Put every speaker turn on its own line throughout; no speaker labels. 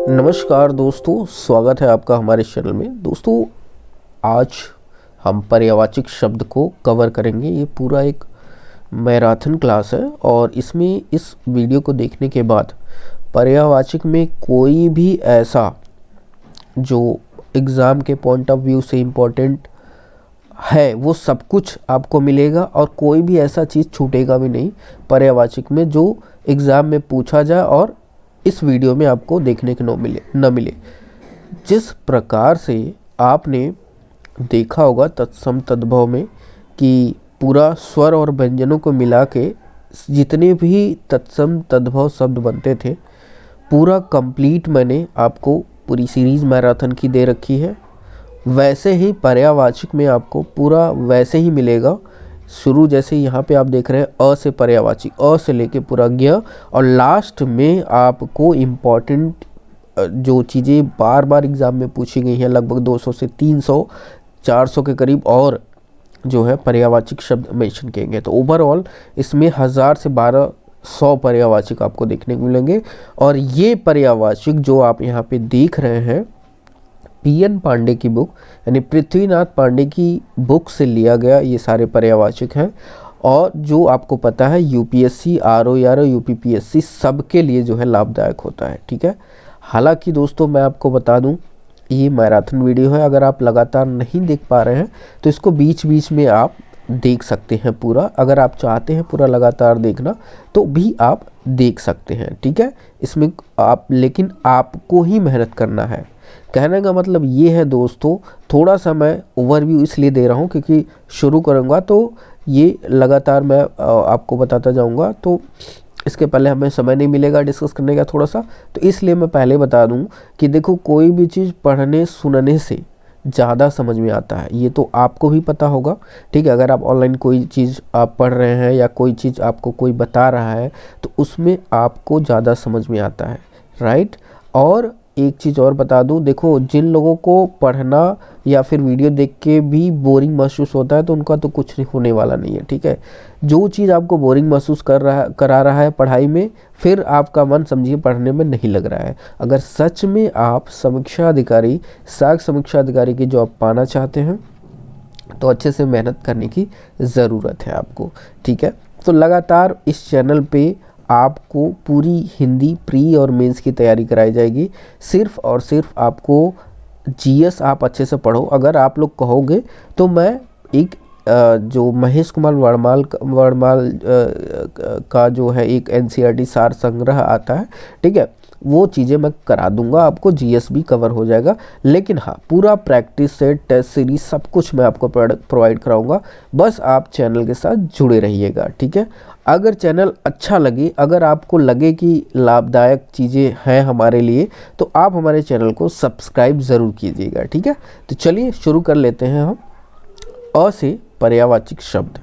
नमस्कार दोस्तों, स्वागत है आपका हमारे चैनल में। दोस्तों, आज हम पर्यायवाची शब्द को कवर करेंगे। ये पूरा एक मैराथन क्लास है और इसमें इस वीडियो को देखने के बाद पर्यायवाची में कोई भी ऐसा जो एग्ज़ाम के पॉइंट ऑफ व्यू से इम्पोर्टेंट है वो सब कुछ आपको मिलेगा और कोई भी ऐसा चीज़ छूटेगा भी नहीं पर्यायवाची में जो एग्ज़ाम में पूछा जाए और इस वीडियो में आपको देखने को न मिले। जिस प्रकार से आपने देखा होगा तत्सम तद्भव में कि पूरा स्वर और व्यंजनों को मिला के जितने भी तत्सम तद्भव शब्द बनते थे, पूरा कंप्लीट मैंने आपको पूरी सीरीज़ मैराथन की दे रखी है। वैसे ही पर्यायवाची में आपको पूरा वैसे ही मिलेगा। शुरू जैसे यहाँ पे आप देख रहे हैं अ से पर्यायवाची, अ से लेके पूरा ज्ञ, और लास्ट में आपको इम्पॉर्टेंट जो चीज़ें बार बार एग्ज़ाम में पूछी गई हैं, लगभग 200 से 300 400 के करीब और जो है पर्यायवाची शब्द मेंशन किए गए। तो ओवरऑल इसमें 1000 से 1200 पर्यायवाची आपको देखने को मिलेंगे। और ये पर्यायवाची जो आप यहाँ पे देख रहे हैं पीएन पांडे की बुक यानी पृथ्वीनाथ पांडे की बुक से लिया गया ये सारे पर्यायवाची हैं। और जो आपको पता है यूपीएससी, आरओईआर, यूपीपीएससी सबके लिए जो है लाभदायक होता है। ठीक है। हालांकि दोस्तों मैं आपको बता दूं ये मैराथन वीडियो है, अगर आप लगातार नहीं देख पा रहे हैं तो इसको बीच बीच में आप देख सकते हैं पूरा। अगर आप चाहते हैं पूरा लगातार देखना तो भी आप देख सकते हैं। ठीक है। इसमें आप लेकिन आपको ही मेहनत करना है। कहने का मतलब ये है दोस्तों, थोड़ा सा मैं ओवरव्यू इसलिए दे रहा हूँ क्योंकि शुरू करूँगा तो ये लगातार मैं आपको बताता जाऊँगा, तो इसके पहले हमें समय नहीं मिलेगा डिस्कस करने का थोड़ा सा। तो इसलिए मैं पहले बता दूँ कि देखो, कोई भी चीज़ पढ़ने सुनने से ज़्यादा समझ में आता है, ये तो आपको भी पता होगा। ठीक है। अगर आप ऑनलाइन कोई चीज़ आप पढ़ रहे हैं या कोई चीज़ आपको कोई बता रहा है तो उसमें आपको ज़्यादा समझ में आता है, राइट। और एक चीज़ और बता दूं, देखो जिन लोगों को पढ़ना या फिर वीडियो देख के भी बोरिंग महसूस होता है तो उनका तो कुछ नहीं होने वाला नहीं है। ठीक है। जो चीज़ आपको बोरिंग महसूस करा रहा है पढ़ाई में, फिर आपका मन समझिए पढ़ने में नहीं लग रहा है। अगर सच में आप समीक्षा अधिकारी, सहायक समीक्षा अधिकारी की जॉब पाना चाहते हैं तो अच्छे से मेहनत करने की ज़रूरत है आपको। ठीक है। तो लगातार इस चैनल पे आपको पूरी हिंदी प्री और मेंस की तैयारी कराई जाएगी। सिर्फ और सिर्फ आपको जीएस आप अच्छे से पढ़ो। अगर आप लोग कहोगे तो मैं एक जो महेश कुमार वर्माल का जो है एक एनसीईआरटी सार संग्रह आता है, ठीक है, वो चीज़ें मैं करा दूंगा आपको, जीएस भी कवर हो जाएगा। लेकिन हाँ, पूरा प्रैक्टिस सेट, टेस्ट सीरीज सब कुछ मैं आपको प्रोवाइड कराऊंगा। बस आप चैनल के साथ जुड़े रहिएगा। ठीक है। अगर चैनल अच्छा लगे, अगर आपको लगे कि लाभदायक चीज़ें हैं हमारे लिए, तो आप हमारे चैनल को सब्सक्राइब ज़रूर कीजिएगा। ठीक है। तो चलिए शुरू कर लेते हैं हम अ से पर्यायवाची शब्द।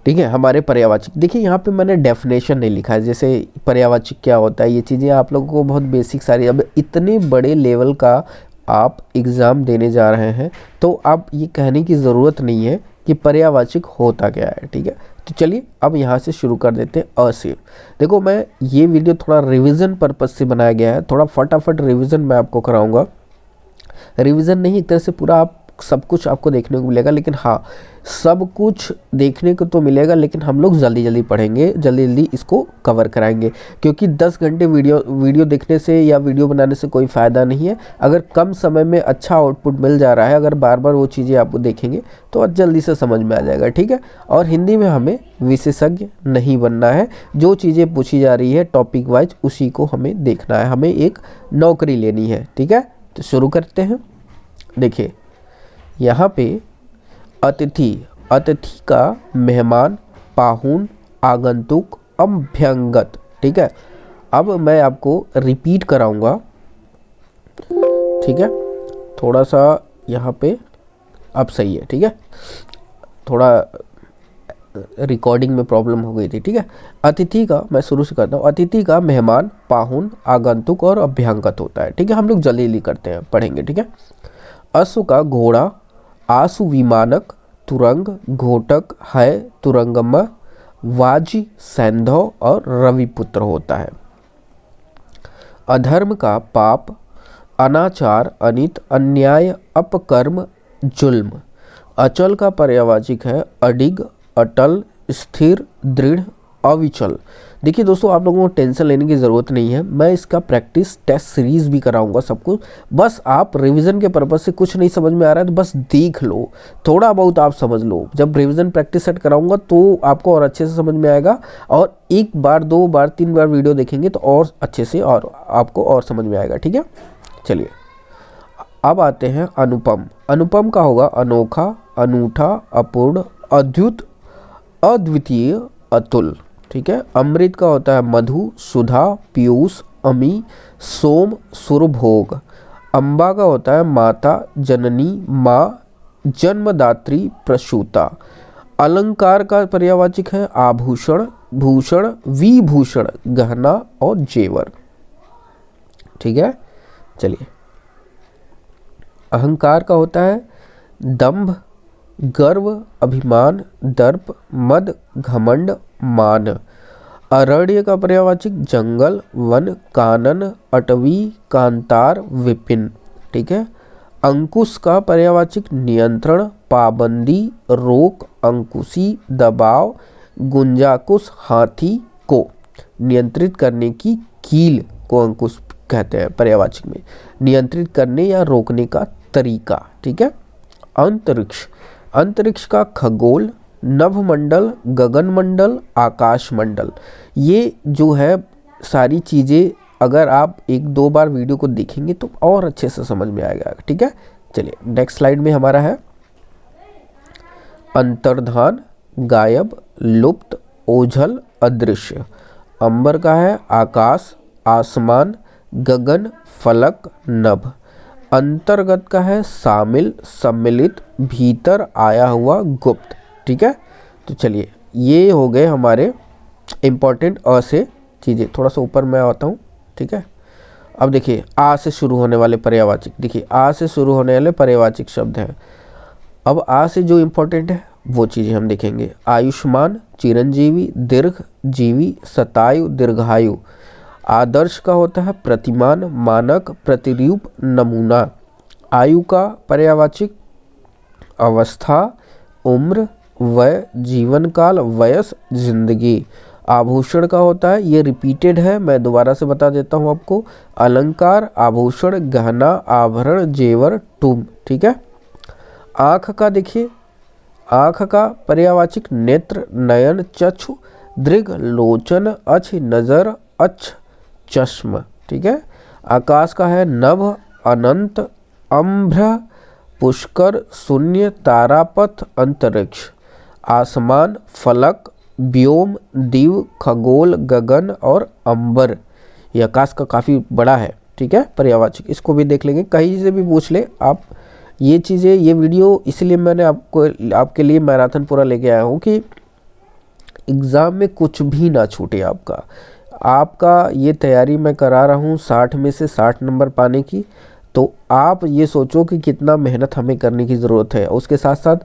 ठीक है। हमारे पर्यायवाची, देखिए यहाँ पे मैंने डेफिनेशन नहीं लिखा है, जैसे पर्यायवाची क्या होता है, ये चीज़ें आप लोगों को बहुत बेसिक सारी, अब इतने बड़े लेवल का आप एग्ज़ाम देने जा रहे हैं तो आप ये कहने की ज़रूरत नहीं है कि पर्यायवाची होता क्या है। ठीक है। तो चलिए अब यहाँ से शुरू कर देते हैं अ से। देखो, मैं ये वीडियो थोड़ा रिवीजन पर्पज़ से बनाया गया है, थोड़ा फटाफट रिवीजन मैं आपको कराऊंगा। रिवीजन नहीं, एक तरह से पूरा आप सब कुछ आपको देखने को मिलेगा, लेकिन हाँ, सब कुछ देखने को तो मिलेगा लेकिन हम लोग जल्दी जल्दी पढ़ेंगे, जल्दी जल्दी इसको कवर कराएंगे, क्योंकि 10 घंटे वीडियो देखने से या वीडियो बनाने से कोई फ़ायदा नहीं है। अगर कम समय में अच्छा आउटपुट मिल जा रहा है, अगर बार बार वो चीज़ें आपको देखेंगे तो जल्दी से समझ में आ जाएगा। ठीक है। और हिंदी में हमें विशेषज्ञ नहीं बनना है, जो चीज़ें पूछी जा रही है टॉपिक वाइज उसी को हमें देखना है, हमें एक नौकरी लेनी है। ठीक है। तो शुरू करते हैं। देखिए यहाँ पे अतिथि, अतिथि का मेहमान, पाहुन, आगंतुक, अभ्यंगत। ठीक है। अब मैं आपको रिपीट कराऊंगा। ठीक है। थोड़ा सा यहाँ पे अब सही है। ठीक है। थोड़ा रिकॉर्डिंग में प्रॉब्लम हो गई थी। ठीक है। अतिथि का, मैं शुरू से करता हूँ। अतिथि का मेहमान, पाहुन, आगंतुक और अभ्यंगत होता है। ठीक है। हम लोग जल्दी जल्दी करते हैं, पढ़ेंगे। ठीक है। अश्व का घोड़ा, आसु विमानक, तुरंग, घोटक है तुरंगम, वाजी, सैंधव और रविपुत्र होता है। अधर्म का पाप, अनाचार, अनित, अन्याय, अपकर्म, जुल्म। अचल का पर्यायवाची है अडिग, अटल, स्थिर, दृढ़, अविचल। देखिए दोस्तों, आप लोगों को टेंशन लेने की ज़रूरत नहीं है, मैं इसका प्रैक्टिस टेस्ट सीरीज़ भी कराऊंगा सबको। बस आप रिवीजन के पर्पज़ से कुछ नहीं समझ में आ रहा है तो बस देख लो, थोड़ा बहुत आप समझ लो। जब रिवीजन प्रैक्टिस सेट कराऊंगा तो आपको और अच्छे से समझ में आएगा, और एक बार, दो बार, तीन बार वीडियो देखेंगे तो और अच्छे से और आपको और समझ में आएगा। ठीक है, चलिए अब आते हैं अनुपम। अनुपम का होगा अनोखा, अनूठा, अपूर्ण, अद्भुत, अद्वितीय, अतुल। ठीक है। अमृत का होता है मधु, सुधा, पीयूष, अमी, सोम, सुरभोग। अम्बा का होता है माता, जननी, माँ, जन्मदात्री, प्रसूता। अलंकार का पर्यायवाचक है आभूषण, भूषण, विभूषण, गहना और जेवर। ठीक है, चलिए। अहंकार का होता है दंभ, गर्व, अभिमान, दर्प, मद, घमंड, मान। अरण्य का पर्यायवाचक जंगल, वन, कानन, अटवी, कांतार, विपिन। ठीक है। अंकुश का पर्यायवाचक नियंत्रण, पाबंदी, रोक, अंकुशी, दबाव, गुंजाकुश, हाथी को नियंत्रित करने की कील को अंकुश कहते हैं पर्यायवाचक में, नियंत्रित करने या रोकने का तरीका। ठीक है। अंतरिक्ष, अंतरिक्ष का खगोल, नभमंडल, गगनमंडल, आकाश मंडल। ये जो है सारी चीज़ें अगर आप एक दो बार वीडियो को देखेंगे तो और अच्छे से समझ में आएगा। ठीक है, चलिए नेक्स्ट स्लाइड में हमारा है अंतर्धान, गायब, लुप्त, ओझल, अदृश्य। अंबर का है आकाश, आसमान, गगन, फलक, नभ। अंतर्गत का है शामिल, सम्मिलित, भीतर आया हुआ, गुप्त। ठीक है, तो चलिए ये हो गए हमारे इम्पोर्टेंट अ से चीज़ें। थोड़ा सा ऊपर मैं आता हूँ। ठीक है, अब देखिए आ से शुरू होने वाले पर्यायवाचक, देखिए आ से शुरू होने वाले पर्यायवाचक शब्द हैं। अब आ से जो इम्पोर्टेंट है वो चीज़ें हम देखेंगे। आयुष्मान, चिरंजीवी, दीर्घ जीवी, शतायु, दीर्घायु। आदर्श का होता है प्रतिमान, मानक, प्रतिरूप, नमूना। आयु का पर्यायवाचक अवस्था, उम्र, वय, जीवन काल, वयस, जिंदगी। आभूषण का होता है, ये रिपीटेड है, मैं दोबारा से बता देता हूँ आपको। अलंकार, आभूषण, गहना, आभरण, जेवर, टुम। ठीक है। आँख का देखिए, आँख का पर्यायवाचक नेत्र, नयन, चक्षु, दृग, लोचन, अछ, नजर, अक्ष, चश्म। ठीक है। आकाश का है नभ, अनंत, अम्भ्र, पुष्कर, शून्य, तारापथ, अंतरिक्ष। आसमान, फलक, व्योम, दिव, खगोल, गगन और अंबर। ये आकाश का काफ़ी बड़ा है। ठीक है, पर्यायवाचक इसको भी देख लेंगे, कहीं से भी पूछ ले आप ये चीज़ें। ये वीडियो इसलिए मैंने आपके लिए मैराथन पूरा लेके आया हूँ कि एग्ज़ाम में कुछ भी ना छूटे आपका ये तैयारी मैं करा रहा हूँ 60 में से 60 नंबर पाने की। तो आप ये सोचो कि कितना मेहनत हमें करने की ज़रूरत है। उसके साथ साथ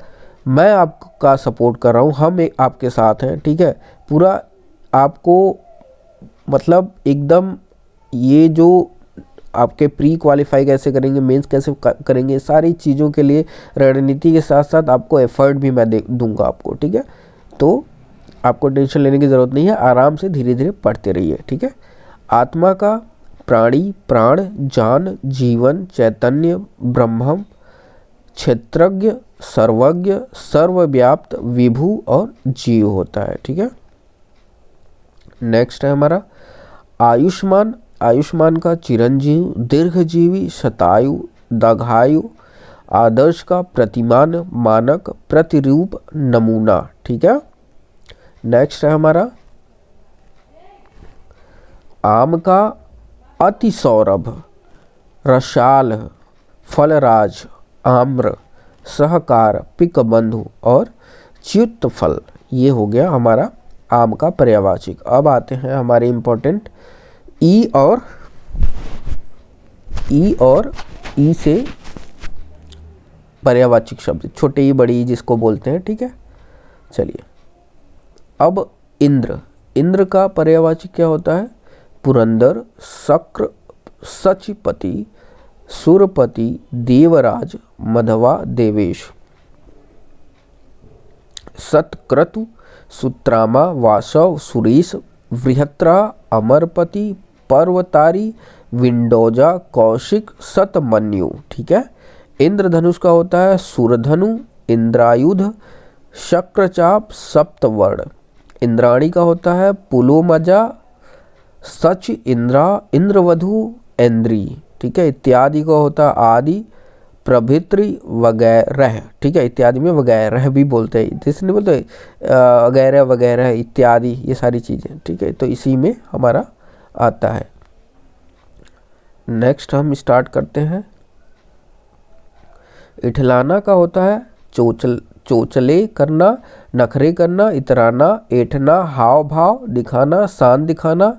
मैं आपका सपोर्ट कर रहा हूँ, हम आपके साथ हैं। ठीक है, पूरा आपको मतलब एकदम ये जो आपके प्री क्वालिफाई कैसे करेंगे, मेंस कैसे करेंगे, सारी चीज़ों के लिए रणनीति के साथ साथ आपको एफर्ट भी मैं दूंगा आपको। ठीक है, तो आपको टेंशन लेने की ज़रूरत नहीं है, आराम से धीरे धीरे पढ़ते रहिए। ठीक है। आत्मा का प्राणी, प्राण, जान, जीवन, चैतन्य, ब्रह्म, क्षेत्रज्ञ, सर्वज्ञ, सर्वव्याप्त, विभु और जीव होता है। ठीक है। नेक्स्ट है हमारा आयुष्मान। आयुष्मान का चिरंजीव, दीर्घजीवी, शतायु, दीर्घायु। आदर्श का प्रतिमान, मानक, प्रतिरूप, नमूना। ठीक है। नेक्स्ट है हमारा आम का अतिसौरभ, रसाल, फलराज, आम्र, सहकार, पिकबंधु और च्युत फल। ये हो गया हमारा आम का पर्यायवाचक। अब आते हैं हमारे इम्पोर्टेंट ई और ई से पर्यायवाचक शब्द, छोटे ई बड़ी ई जिसको बोलते हैं। ठीक है, चलिए अब इंद्र। इंद्र का पर्यायवाचक क्या होता है? पुरंदर, शक्र, सचिपति, सुरपति, देवराज, मधवा, देवेश। सतक्रतु, सुत्रामा, वासव, सुरेश, बृहत्रा, अमरपति, पर्वतारी, विंडोजा, कौशिक, सतमन्यु। ठीक है। इंद्रधनुष का होता है सुरधनु, इंद्रायुध, शक्रचाप, सप्तवर्ण। इंद्राणी का होता है पुलोमजा, सच, इंद्रा, इंद्रवधु, इंद्री। ठीक है। इत्यादि का होता है आदि, प्रभृति, वगैरह। ठीक है। इत्यादि में वगैरह भी बोलते हैं, जैसे नहीं बोलते वगैरह वगैरह, इत्यादि, ये सारी चीज़ें। ठीक है। तो इसी में हमारा आता है। नेक्स्ट हम स्टार्ट करते हैं। इठलाना का होता है चोचले करना, नखरे करना, इतराना, ऐठना, हाव भाव दिखाना, शान दिखाना,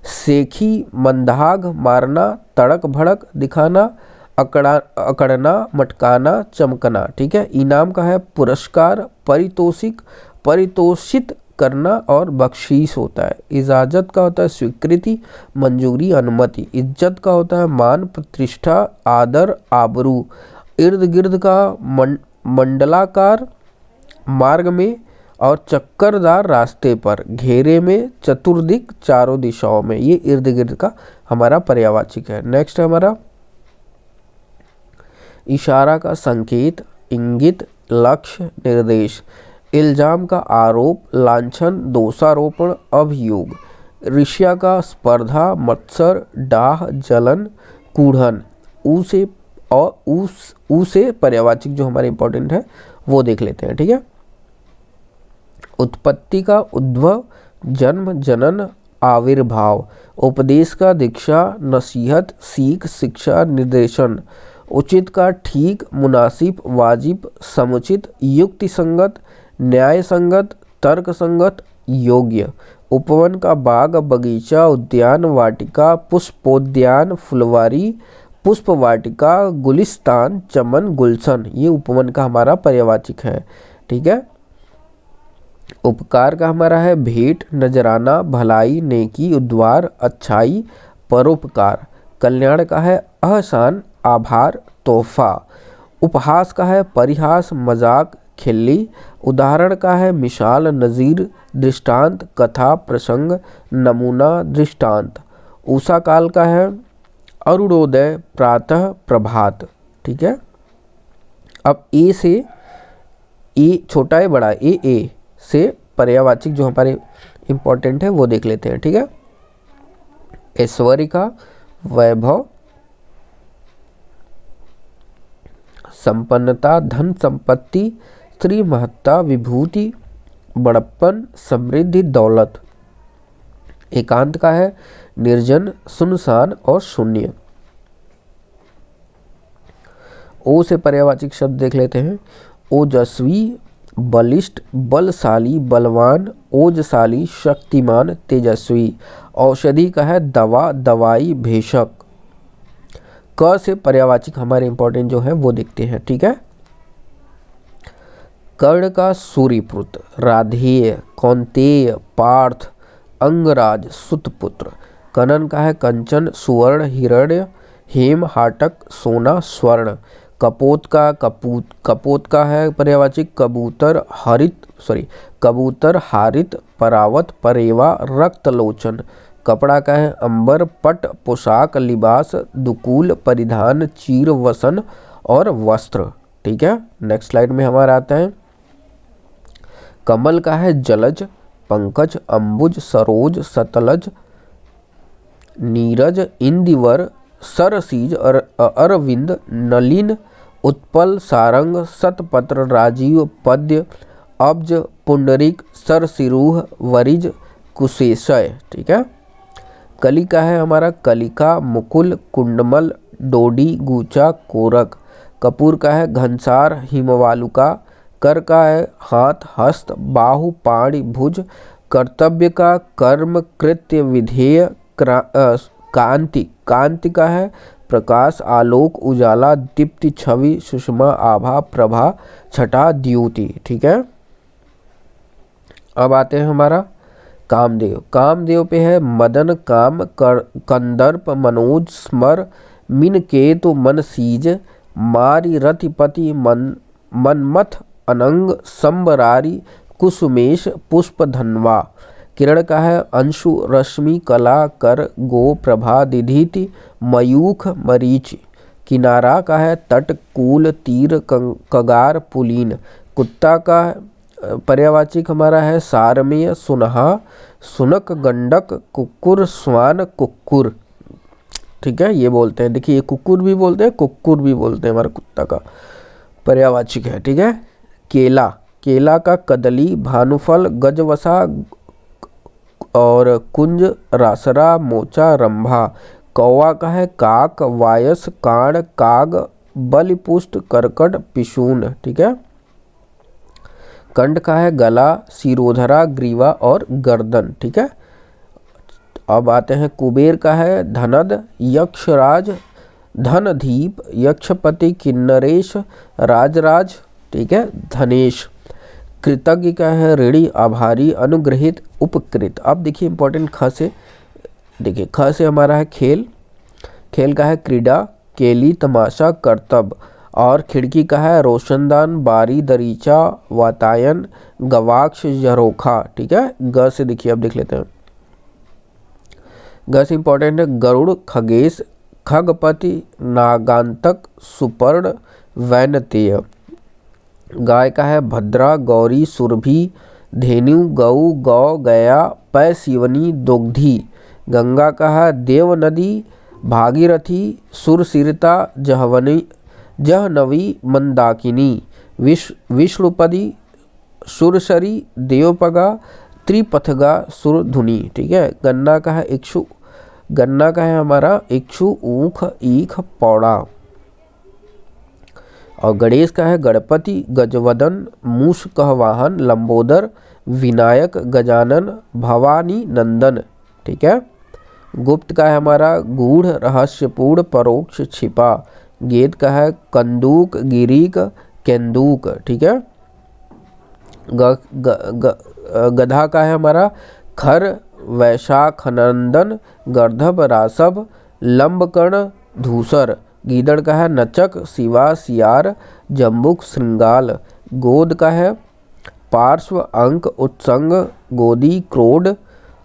सेखी, मंदाग मारना, तड़क भड़क दिखाना, अकड़ना, मटकाना, चमकना। ठीक है। इनाम का है पुरस्कार, पारितोषिक, पारितोषित करना और बख्शीश होता है। इजाजत का होता है स्वीकृति, मंजूरी, अनुमति। इज्जत का होता है मान, प्रतिष्ठा, आदर, आबरू। इर्द गिर्द का मंडलाकार मार्ग में और चक्करदार रास्ते पर, घेरे में, चतुर्दिक चारों दिशाओं में। ये इर्द गिर्द का हमारा पर्यायवाची है। नेक्स्ट है हमारा इशारा का संकेत, इंगित, लक्ष्य, निर्देश। इल्जाम का आरोप, लांछन, दोषारोपण, अभियोग। ऋष्या का स्पर्धा, मत्सर, डाह, जलन, कूढ़न। ऊ से और ऊ से पर्यायवाची जो हमारे इंपॉर्टेंट है वो देख लेते हैं। ठीक है। उत्पत्ति का उद्भव, जन्म, जनन, आविर्भाव। उपदेश का दीक्षा, नसीहत, सीख, शिक्षा, निर्देशन। उचित का ठीक, मुनासिब, वाजिब, समुचित, युक्ति संगत, न्याय संगत, तर्क संगत, योग्य। उपवन का बाग, बगीचा, उद्यान, वाटिका, पुष्पोद्यान, फुलवारी, पुष्प वाटिका, गुलिस्तान, चमन, गुलशन। ये उपवन का हमारा पर्यायवाचक है। ठीक है। उपकार का हमारा है भेंट, नजराना, भलाई, नेकी, उद्वार, अच्छाई, परोपकार। कल्याण का है एहसान, आभार, तोहफा। उपहास का है परिहास, मजाक, खिल्ली। उदाहरण का है मिसाल, नज़ीर, दृष्टांत, कथा, प्रसंग, नमूना, दृष्टांत। उषा काल का है अरुणोदय, प्रातः, प्रभात। ठीक है। अब ए से, ए छोटा है बड़ा ए से पर्यायवाची जो हमारे इंपॉर्टेंट है वो देख लेते हैं। ठीक है। ऐश्वर्य का वैभव, संपन्नता, धन संपत्ति, स्त्री महत्ता, विभूति, बड़प्पन, समृद्धि, दौलत। एकांत का है निर्जन, सुनसान और शून्य। ओ से पर्यायवाचक शब्द देख लेते हैं। ओजस्वी, बलिष्ठ, बलशाली, बलवान, ओजशाली, शक्तिमान, तेजस्वी। औषधि का है दवा, दवाई, भेषक। क से पर्यायवाचक हमारे इंपॉर्टेंट जो है वो देखते हैं। ठीक है। कर्ण का सूर्यपुत्र, राधेय, कौंतेय, पार्थ, अंगराज, सुतपुत्र। कनन का है कंचन, सुवर्ण, हिरण्य, हेम, हाटक, सोना, स्वर्ण। कपोत का है पर्यायवाचक कबूतर, कबूतर, हारित, परावत, परेवा, रक्तलोचन। कपड़ा का है अंबर, पट, पोशाक, लिबास, दुकूल, परिधान, चीर, वसन और वस्त्र। ठीक है। नेक्स्ट स्लाइड में हमारा आता है कमल का है जलज, पंकज, अंबुज, सरोज, सतलज, नीरज, इंदिवर, सरसीज, अरविंद, नलिन, उत्पल, सारंग, शतपत्र, राजीव, पद्य, अब्ज, पुंडरीक, सरसिरूह, वरिज, कुशेशय। ठीक है। कली का है हमारा कलिका, मुकुल, कुंडमल, डोडी, गूचा, कोरक। कपूर का है घनसार, हिमवालुका। कर का है हाथ, हस्त, बाहु, पाणी, भुज। कर्तव्य का कर्म, कृत्य, विधेय, कांति। कांति का है प्रकाश, आलोक, उजाला, दीप्ति, छवि, सुषमा, आभा, प्रभा, छटा, द्युति। ठीक है। अब आते हैं हमारा कामदेव। कामदेव पे है मदन काम कंदर्प मनोज स्मर मिन केतु मन सीज मारी रतिपति मनमथ अनंग संबरारी कुसुमेश पुष्प धनवा। किरण का है अंशु रश्मि कला कर गो प्रभा दिधीति मयूख मरीच। किनारा का है तट कूल तीर कगार पुलीन। कुत्ता का पर्यावाचिक हमारा है सारमेय सुनहा सुनक गंडक कुक्कुर स्वान कुक्कुर। ठीक है, ये बोलते हैं, देखिए ये कुक्कुर भी बोलते हैं, कुक्कुर भी बोलते हैं, हमारा कुत्ता का पर्यावाचिक है। ठीक है, केला, केला का कदली भानुफल गजवसा और कुंज रासरा मोचा रंभा। कौवा का है काक वायस काण काग बलिपुष्ट करकट पिशून। ठीक है, कंठ का है गला सिरोधरा ग्रीवा और गर्दन। ठीक है, अब आते हैं कुबेर का है धनद यक्षराज धनधीप यक्षपति किन्नरेश राजराज। ठीक है, धनेश। कृतज्ञ का है ऋणी आभारी अनुग्रहित उपकृत। अब देखिए इंपॉर्टेंट ख से, देखिए ख से हमारा है खेल, खेल का है क्रीड़ा केली तमाशा करतब। और खिड़की का है रोशनदान बारी दरीचा वातायन गवाक्ष झरोखा। ठीक है, ग से देखिए, अब देख लेते हैं, ग से इंपॉर्टेंट है गरुड़ खगेश खगपति नागांतक सुपर्ण वैनतेय। गाय का है भद्रा गौरी सुरभि धेनु गौ गौ गया पै शिवनी दुग्धी। गंगा का है देव नदी भागीरथी सुरसिरता जहवनी जहनवी मंदाकिनी। विष्णुपदी सुरसरी देवपगा त्रिपथगा सुरधुनी। ठीक है, गन्ना का है इक्षु, गन्ना का है हमारा इक्षु ऊख ईख पौड़ा। और गणेश का है गणपति गजवदन मूषकवाहन लंबोदर विनायक गजानन भवानी नंदन। ठीक है, गुप्त का है हमारा गूढ़ रहस्यपूर्ण परोक्ष छिपा। गेद का है कंदूक गिरीक केंदूक। ठीक है, गधा का है हमारा खर वैशाखनंदन गर्धभ रासभ लंबकर्ण धूसर। गीदड़ का है नचक शिवा सियार जम्बुक श्रृंगाल। गोद का है पार्श्व अंक उत्संग गोदी क्रोड।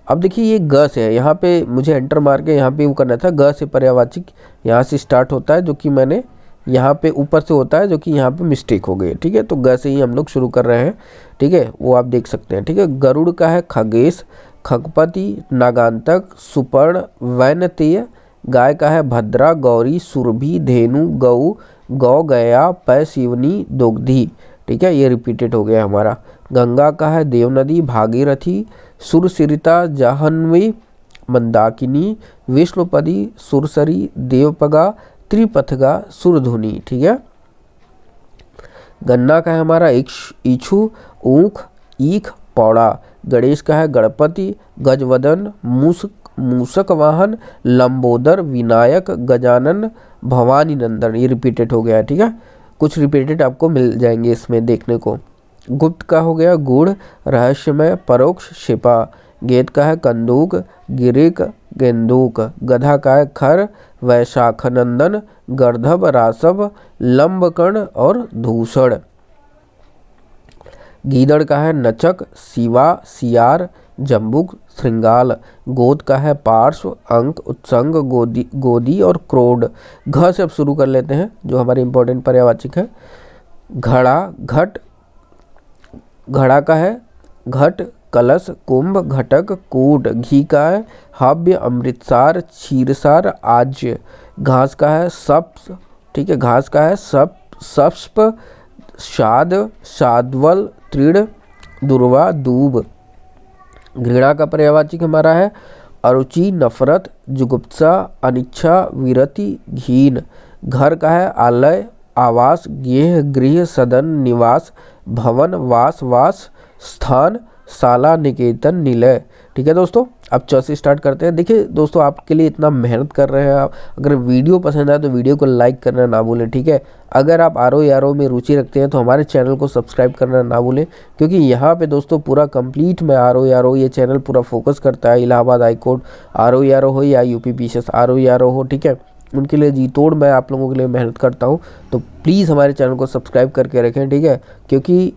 अब देखिए ये ग से है, यहाँ पे मुझे एंटर मार के यहाँ पे वो करना था, ग से पर्यावाचिक यहाँ से स्टार्ट होता है, जो कि मैंने यहाँ पे ऊपर से होता है, जो कि यहाँ पे मिस्टेक हो गई। ठीक है, तो ग से ही हम लोग शुरू कर रहे हैं। ठीक है, वो आप देख सकते हैं। ठीक है, गरुड़ का है खगेश खगपति नागांतक सुपर्ण वैनतेय। गाय का है भद्रा गौरी सुरभि धेनु गौ गौ गया पै शिवनी दुग्धी। ठीक है, ये रिपीटेड हो गया हमारा। गंगा का है देवनदी भागीरथी सुरसिरिता जाह्नवी मंदाकिनी। विष्णुपदी सुरसरी देवपगा त्रिपथगा सुरधुनी। ठीक है, गन्ना का है हमारा इक्षु ऊख ईख पौड़ा। गणेश का है गणपति गजवदन मूषक वाहन लंबोदर विनायक गजानन भवानी नंदन। ये रिपीटेड हो गया है। ठीक है, कुछ रिपीटेड आपको मिल जाएंगे इसमें देखने को। गुप्त का हो गया गूढ़ रहस्यमय परोक्ष छिपा। गेद का है कंदूक गिरिक गेंदूक। गधा का है खर वैशाखनंदन गर्धभ रासभ लंबकर्ण और धूसर। गीदड़ का है नचक शिवा सियार जम्बुक श्रृंगाल। गोद का है पार्श्व अंक उत्संग गोदी और क्रोड। घ से अब शुरू कर लेते हैं, जो हमारे इंपॉर्टेंट पर्यावाचिक है। घड़ा घट, घड़ा का है घट कलश कुंभ घटक कूट। घी का है हव्य अमृतसार क्षीरसार आज्य। घास का है सप्स। ठीक है, घास का है सप्स्प शाद शाद्वल तृण दुर्वा दूब। घृणा का पर्यावाचिक हमारा है अरुचि नफरत जुगुप्सा अनिच्छा विरति घीन। घर का है आलय आवास गेह गृह सदन निवास भवन वास वास स्थान शाला निकेतन निलय। ठीक है दोस्तों, अब च से स्टार्ट करते हैं। देखिए दोस्तों, आपके लिए इतना मेहनत कर रहे हैं आप, अगर वीडियो पसंद आए तो वीडियो को लाइक करना ना भूलें, ठीक है। अगर आप आर में रुचि रखते हैं तो हमारे चैनल को सब्सक्राइब करना ना भूलें, क्योंकि यहाँ पे दोस्तों पूरा कंप्लीट में आर ये चैनल पूरा फोकस करता है। इलाहाबाद हाई कोर्ट आर हो या यूपी पीसीएस आर हो, ठीक है, उनके लिए जी तोड़ मैं आप लोगों के लिए मेहनत करता हूँ। तो प्लीज़ हमारे चैनल को सब्सक्राइब करके रखें, ठीक है, क्योंकि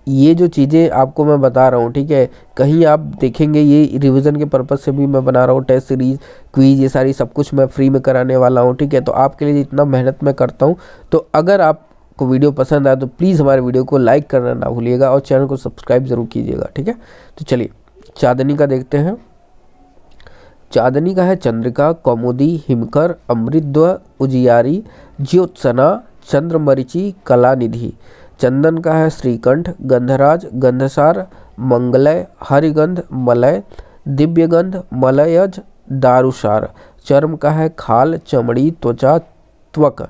ये जो चीज़ें आपको मैं बता रहा हूँ, ठीक है, कहीं आप देखेंगे ये रिवीजन के पर्पज़ से भी मैं बना रहा हूँ, टेस्ट सीरीज क्विज ये सारी सब कुछ मैं फ्री में कराने वाला हूँ, ठीक है। तो आपके लिए इतना मेहनत मैं करता हूँ, तो अगर आपको वीडियो पसंद आए तो प्लीज़ हमारे वीडियो को लाइक करना ना भूलिएगा और चैनल को सब्सक्राइब ज़रूर कीजिएगा, ठीक है। तो चलिए चांदनी का देखते हैं। चांदनी का है चंद्रिका, कौमुदी, हिमकर, अमृतद्वय, उजियारी, ज्योत्सना, चंद्रमरीचि, कलानिधि। चंदन का है श्रीकंठ, गंधराज, गंधसार, मंगलय, हरिगंध, मलय, दिव्यगंध, मलयज, दारुसार। चर्म का है खाल, चमड़ी, त्वचा, त्वक।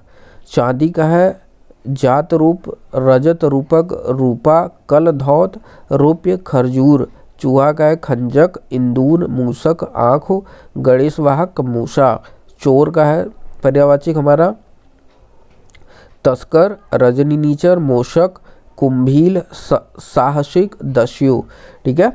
चांदी का है जात रूप, रजत रूपक, रूपा, कल धौत, रूप्य, खरजूर। चूहा का है खंजक, इंदूर, मूसक, आँख, गणेश वाहक, मूसा। चोर का है पर्यायवाची हमारा तस्कर, रजनी नीचर, मोशक, कुंभील, साहसिक, दस्यु, ठीक है।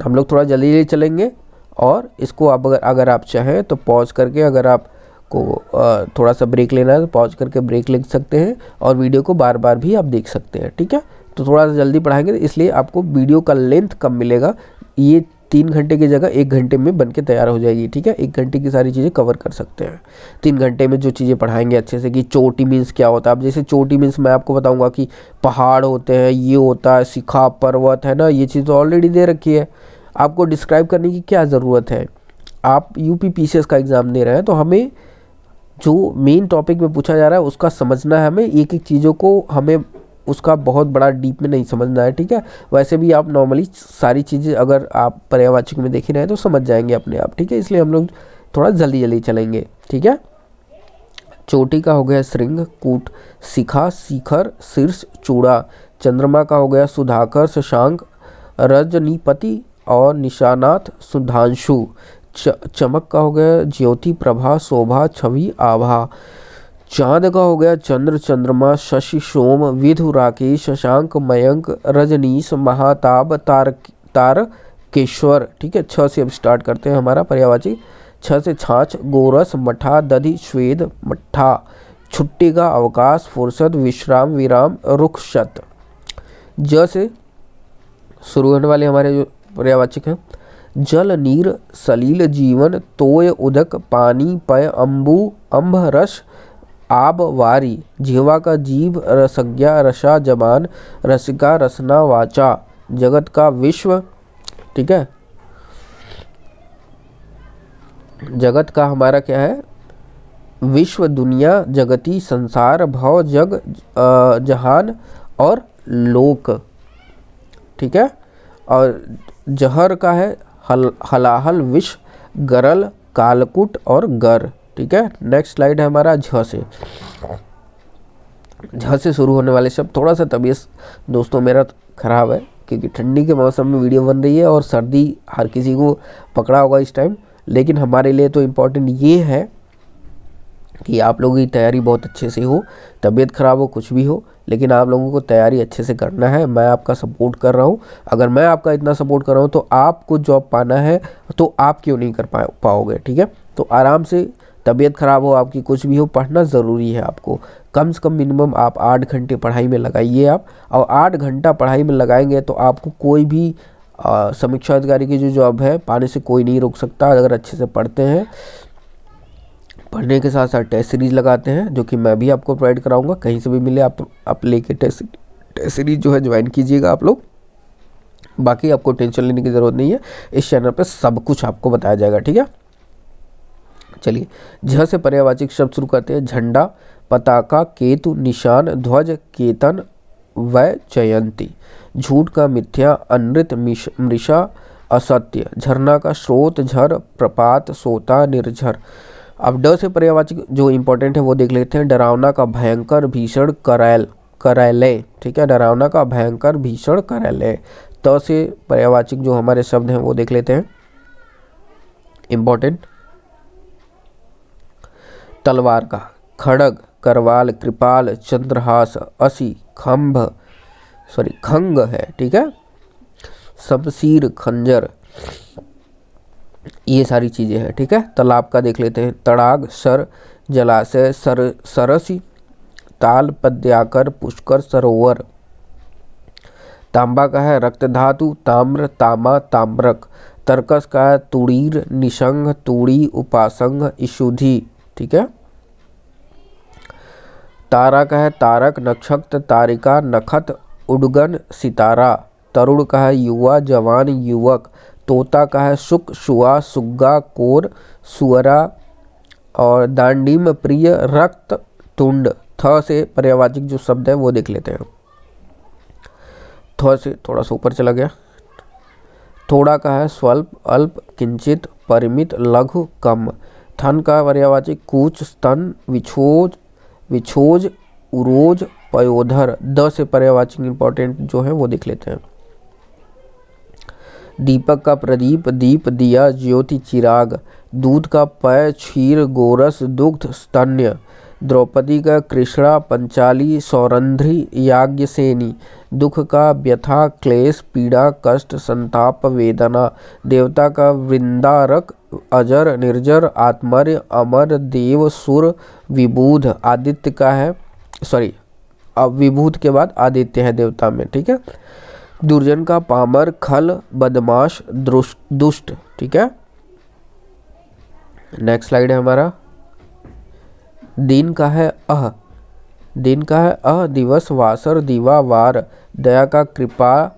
हम लोग थोड़ा जल्दी जल्दी चलेंगे और इसको आप अगर आप चाहें तो पॉज करके, अगर आपको थोड़ा सा ब्रेक लेना है तो पॉज करके ब्रेक ले सकते हैं और वीडियो को बार बार भी आप देख सकते हैं, ठीक है। तो थोड़ा सा जल्दी पढ़ाएंगे इसलिए आपको वीडियो का लेंथ कम मिलेगा, ये 3 घंटे की जगह 1 घंटे में बन के तैयार हो जाएगी, ठीक है। 1 घंटे की सारी चीज़ें कवर कर सकते हैं 3 घंटे में, जो चीज़ें पढ़ाएंगे अच्छे से। कि चोटी मीन्स क्या होता है, अब जैसे चोटी मीन्स मैं आपको बताऊंगा कि पहाड़ होते हैं, ये होता है शिखा पर्वत, है ना, ये चीज़ तो ऑलरेडी दे रखी है, आपको डिस्क्राइब करने की क्या ज़रूरत है। आप यूपी पीसीएस का एग्ज़ाम दे रहे हैं तो हमें जो मेन टॉपिक में पूछा जा रहा है उसका समझना है, हमें एक एक चीज़ों को हमें उसका बहुत बड़ा डीप में नहीं समझना है, ठीक है। वैसे भी आप नॉर्मली सारी चीज़ें अगर आप पर्यायवाची में देख ही रहे हैं तो समझ जाएंगे अपने आप, ठीक है। इसलिए हम लोग थोड़ा जल्दी जल्दी चलेंगे, ठीक है। चोटी का हो गया श्रृंग, कूट, शिखा, शिखर, शीर्ष, चूड़ा। चंद्रमा का हो गया सुधाकर, शशांक, रजनीपति और निशानाथ, सुधांशु। चमक का हो गया ज्योति, प्रभा, शोभा, छवि, आभा। चांद का हो गया चंद्र, चंद्रमा, शशि, सोम, विधु, राकेश, शशांक, मयंक, रजनीश, महाताब, तारकेश्वर, ठीक है। 6 से अब स्टार्ट करते हैं हमारा पर्यायवाची। 6 से छाछ, गोरस, मठा, दधि, श्वेद, मट्ठा। छुट्टी का अवकाश, फुर्सत, विश्राम, विराम, रुखसत। ज से शुरू होने वाले हमारे जो पर्यायवाचक हैं, जल, नीर, सलील, जीवन, तोय, उदक, पानी, पय, अम्बु, अम्भ, रस, आब, वारी। जिह्वा का जीव, रसज्ञा, रसा, जबान, रसिका, रसना, वाचा। जगत का विश्व, ठीक है, जगत का हमारा क्या है, विश्व, दुनिया, जगती, संसार, भव, जग, जहान और लोक, ठीक है। और जहर का है हलाहल, विष, गरल, कालकुट और गर, ठीक है। नेक्स्ट स्लाइड है हमारा झ से। झ से शुरू होने वाले शब्द, थोड़ा सा तबीयत दोस्तों मेरा ख़राब है क्योंकि ठंडी के मौसम में वीडियो बन रही है और सर्दी हर किसी को पकड़ा होगा इस टाइम, लेकिन हमारे लिए तो इम्पोर्टेंट ये है कि आप लोगों की तैयारी बहुत अच्छे से हो, तबीयत ख़राब हो कुछ भी हो, लेकिन आप लोगों को तैयारी अच्छे से करना है। मैं आपका सपोर्ट कर रहा हूँ, अगर मैं आपका इतना सपोर्ट कर रहा हूँ तो आपको जॉब पाना है, तो आप क्यों नहीं कर पाओगे, ठीक है। तो आराम से, तबीयत ख़राब हो आपकी कुछ भी हो, पढ़ना ज़रूरी है आपको। कम से कम मिनिमम आप 8 घंटे पढ़ाई में लगाइए आप, और 8 घंटा पढ़ाई में लगाएंगे तो आपको कोई भी समीक्षा अधिकारी की जो जॉब है पाने से कोई नहीं रोक सकता, अगर अच्छे से पढ़ते हैं। पढ़ने के साथ साथ टेस्ट सीरीज लगाते हैं, जो कि मैं भी आपको प्रोवाइड कराऊंगा, कहीं से भी मिले आप लेके टेस्ट सीरीज जो है ज्वाइन कीजिएगा आप लोग। बाकी आपको टेंशन लेने की ज़रूरत नहीं है, इस चैनल पर सब कुछ आपको बताया जाएगा, ठीक है। चलिए झ से पर्यायवाची शब्द शुरू करते हैं। झंडा, पताका, केतु, निशान, ध्वज, केतन, वै, जयंती। झूठ का मिथ्या, अनृत, मृषा, असत्य। झरना का स्रोत, झर, प्रपात, सोता, निर्झर। अब ड से पर्यायवाची जो इंपॉर्टेंट है वो देख लेते हैं। डरावना का भयंकर, भीषण, करैल, करैले, ठीक है। डरावना का भयंकर, भीषण, करैले। त से पर्यायवाची जो हमारे शब्द हैं वो देख लेते हैं इम्पोर्टेंट। तलवार का खड़ग, करवाल, कृपाल, चंद्रहास, असी, खंग है, ठीक है। शमशीर, खंजर, ये सारी चीजें हैं, ठीक है। तालाब का देख लेते हैं। तड़ाग, सर, जलाशय, सरसी, ताल, पद्याकर, पुष्कर, सरोवर। तांबा का है रक्त धातु, ताम्र, तामा, ताम्रक। तर्कस का है तुड़ीर, निशंग, तूड़ी, उपासंग, इशुधि, ठीक है। तारा का है तारक, नक्षत्र, तारिका, नखत, उडगन, सितारा। तरुण का है युवा, जवान, युवक। तोता का है सुक, शुआ, सुग्गा, कोर, सुअरा। और दांडीम, प्रिय, रक्त, तुंड। थ से पर्यायवाची जो शब्द है वो देख लेते हैं। थ से थोड़ा सा ऊपर चला गया। थोड़ा का है स्वल्प, अल्प, किंचित, परिमित, लघु, कम। थन का पर्यायवाची कूच, स्तन, विछोज, उरोज, पयोधर। द से पर्यायवाची इंपॉर्टेंट जो है वो देख लेते हैं। दीपक का प्रदीप, दीप, दिया, ज्योति, चिराग। दूध का पय, क्षीर, गोरस, दुग्ध, स्तन्य। द्रौपदी का कृष्णा, पंचाली, सौरंध्री, याज्ञसेनी। दुख का व्यथा, क्लेश, पीड़ा, कष्ट, संताप, वेदना। देवता का वृंदारक, अजर, निर्जर, आत्मर्य, अमर, देव, सुर, विबूध। आदित्य का है अब विभूत के बाद आदित्य है देवता में, ठीक है। दुर्जन का पामर, खल, बदमाश, दुष्ट, ठीक है। नेक्स्ट स्लाइड है हमारा। दिन का है दिवस, वासर, दीवा, वार। दया का कृपा,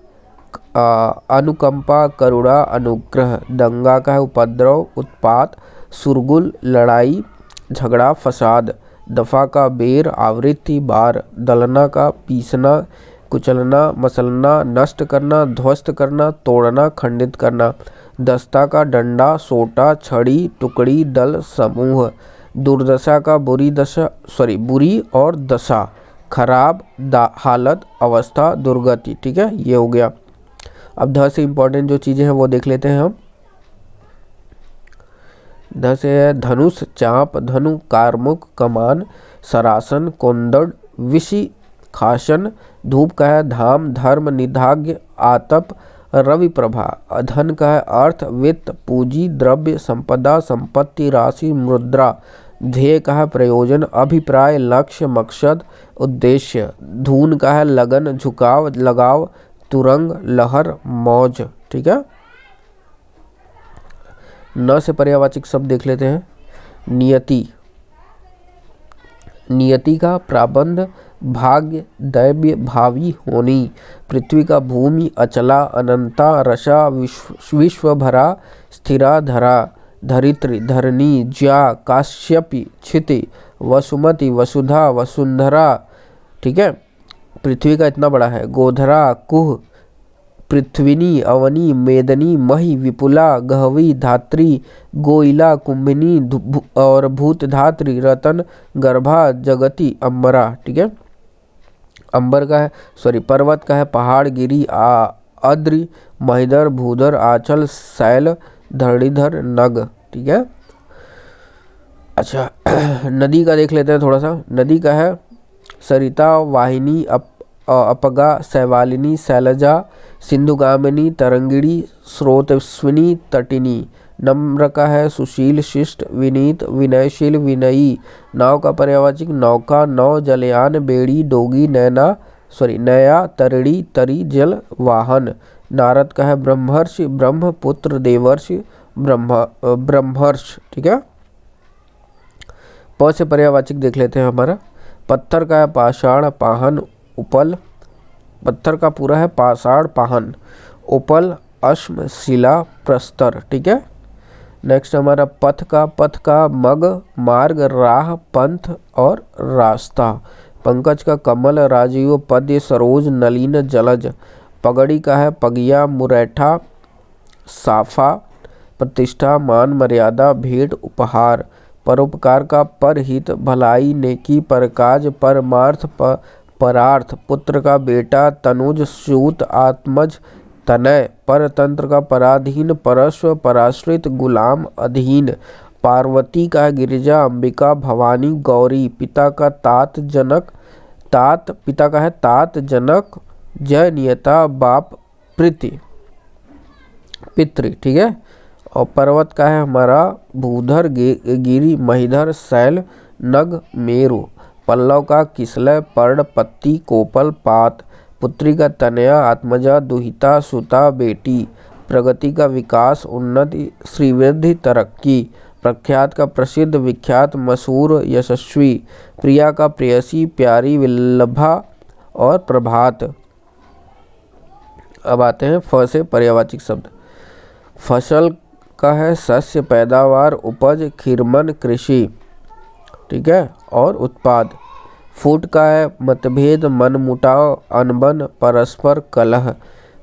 अनुकंपा, करुणा, अनुग्रह। दंगा का है उपद्रव, उत्पात, सुरगुल, लड़ाई, झगड़ा, फसाद। दफा का बेर, आवृत्ति, बार। दलना का पीसना, कुचलना, मसलना, नष्ट करना, ध्वस्त करना, तोड़ना, खंडित करना। दस्ता का डंडा, सोटा, छड़ी, टुकड़ी, दल, समूह। दुर्दशा का बुरी और दशा, खराब, हालत, अवस्था, दुर्गति, ठीक है। ये हो गया। अब ध से इंपॉर्टेंट जो चीजें हैं वो देख लेते हैं हम। ध से है धनुष, चाप, धनु, कारमुक, कमान, सरासन, कोंदड़, विषि, खासन। धूप का है धाम, धर्म, निधाग्य, आतप, रवि प्रभा। धन का है अर्थ, वित्त, पूंजी, द्रव्य, संपदा, संपत्ति, राशि, मुद्रा। ध्येय का है प्रयोजन, अभिप्राय, लक्ष्य, मकसद, उद्देश्य। धून का है लगन, झुकाव, लगाव, तुरंग, लहर, मौज, ठीक है। न से पर्यायवाची शब्द देख लेते हैं। नियति का प्राबंध, भाग्य, दैव्य, भावी, होनी। पृथ्वी का भूमि, अचला, अनंता, रसा, विश्वभरा, स्थिरा, धरा। धरित्री, धरणी, ज्या, काश्यपी, क्षिति, वसुमति, वसुधा, वसुंधरा, ठीक है। पृथ्वी का इतना बड़ा है। गोधरा, कुह, पृथ्विनी, अवनी, मेदनी, मही, विपुला, गहवी, धात्री, गोइला, कुंभिनी और भूतधात्री, रतन, गर्भा, जगति, अंबरा, ठीक है। अंबर का है पर्वत का है पहाड़, गिरी, अद्रि, महिधर, भूधर, आंचल, शैल, धरणीधर, नग, ठीक है। अच्छा नदी का देख लेते हैं थोड़ा सा। नदी का है सरिता, वाहिनी, अपगा, शैवालिनी, शैलजा, सिंधुगामिनी, तरंगिणी, स्रोतस्विनी, तटिनी। नम्र का है सुशील, शिष्ट, विनीत, विनयशील, विनयी। नाव का पर्यायवाची नौका, नौ, जलयान, बेड़ी, डोगी, नया, तरिणी, तरी, जल, वाहन। नारद का है ब्रह्मर्षि, ब्रह्मपुत्र, देवर्षि, ब्रह्मर्ष, ठीक है। प से पर्यायवाची देख लेते हैं हमारा। पत्थर का है पाषाण, पाहन, उपल। पत्थर का पूरा है पाषाण, पाहन, उपल, अश्म, शिला, प्रस्तर, ठीक है। नेक्स्ट हमारा पथ का मग, मार्ग, राह, पंथ और रास्ता। पंकज का कमल, राजीव, पद्य, सरोज, नलिन, जलज। पगड़ी का है पगिया, मुरैठा, साफा। प्रतिष्ठा, मान, मर्यादा, भेंट, उपहार। परोपकार का परहित, भलाई, नेकी, परकाज, परमार्थ, परार्थ। पुत्र का बेटा, तनुज, सूत, आत्मज, तनय परतंत्र का पराधीन, परस्व पराश्रित, गुलाम अधीन। पार्वती का गिरिजा, अंबिका भवानी गौरी। पिता का तात जनक, तात पिता का है तात जनक, जय नियता बाप प्रीति पितृ, ठीक है। और पर्वत का है हमारा भूधर गिरि, महीधर शैल, नग मेरु। पल्लव का किसलय, पर्ण पत्ती, कोपल पात। पुत्री का तनया, आत्मजा, दुहिता, सुता, बेटी। प्रगति का विकास, उन्नति, श्रीवृद्धि, तरक्की। प्रख्यात का प्रसिद्ध, विख्यात, मशहूर, यशस्वी। प्रिया का प्रेयसी, प्यारी, विल्लभा और प्रभात। अब आते हैं फ से पर्यायवाची शब्द। फसल का है शस्य, पैदावार, उपज, खीरमन, कृषि, ठीक है, और उत्पाद। फूट का है मतभेद, मनमुटाव, अनबन, परस्पर कलह।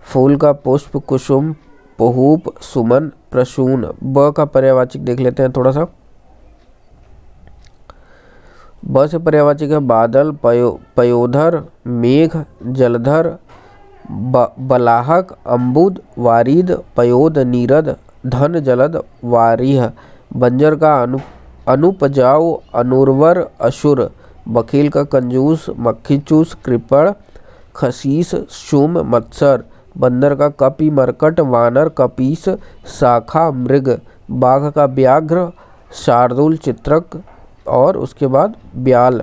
फूल का पुष्प, कुसुम, पहूप, सुमन, प्रसून। ब का पर्यायवाची देख लेते हैं थोड़ा सा। ब से पर्यायवाची है बादल, पयोधर, मेघ, जलधर, बलाहक, अम्बुद, वारिद, पयोद, नीरद, धन, जलद, वारिह। बंजर का अनुपजाऊ, अनुर्वर, असुर। बकील का कंजूस, मक्खीचूस, कृपण, खसीस, शुम, मत्सर। बंदर का कपि, मरकट, वानर, कपीस, शाखा, मृग। बाघ का व्याघ्र, शार्दूल, चित्रक और उसके बाद ब्याल।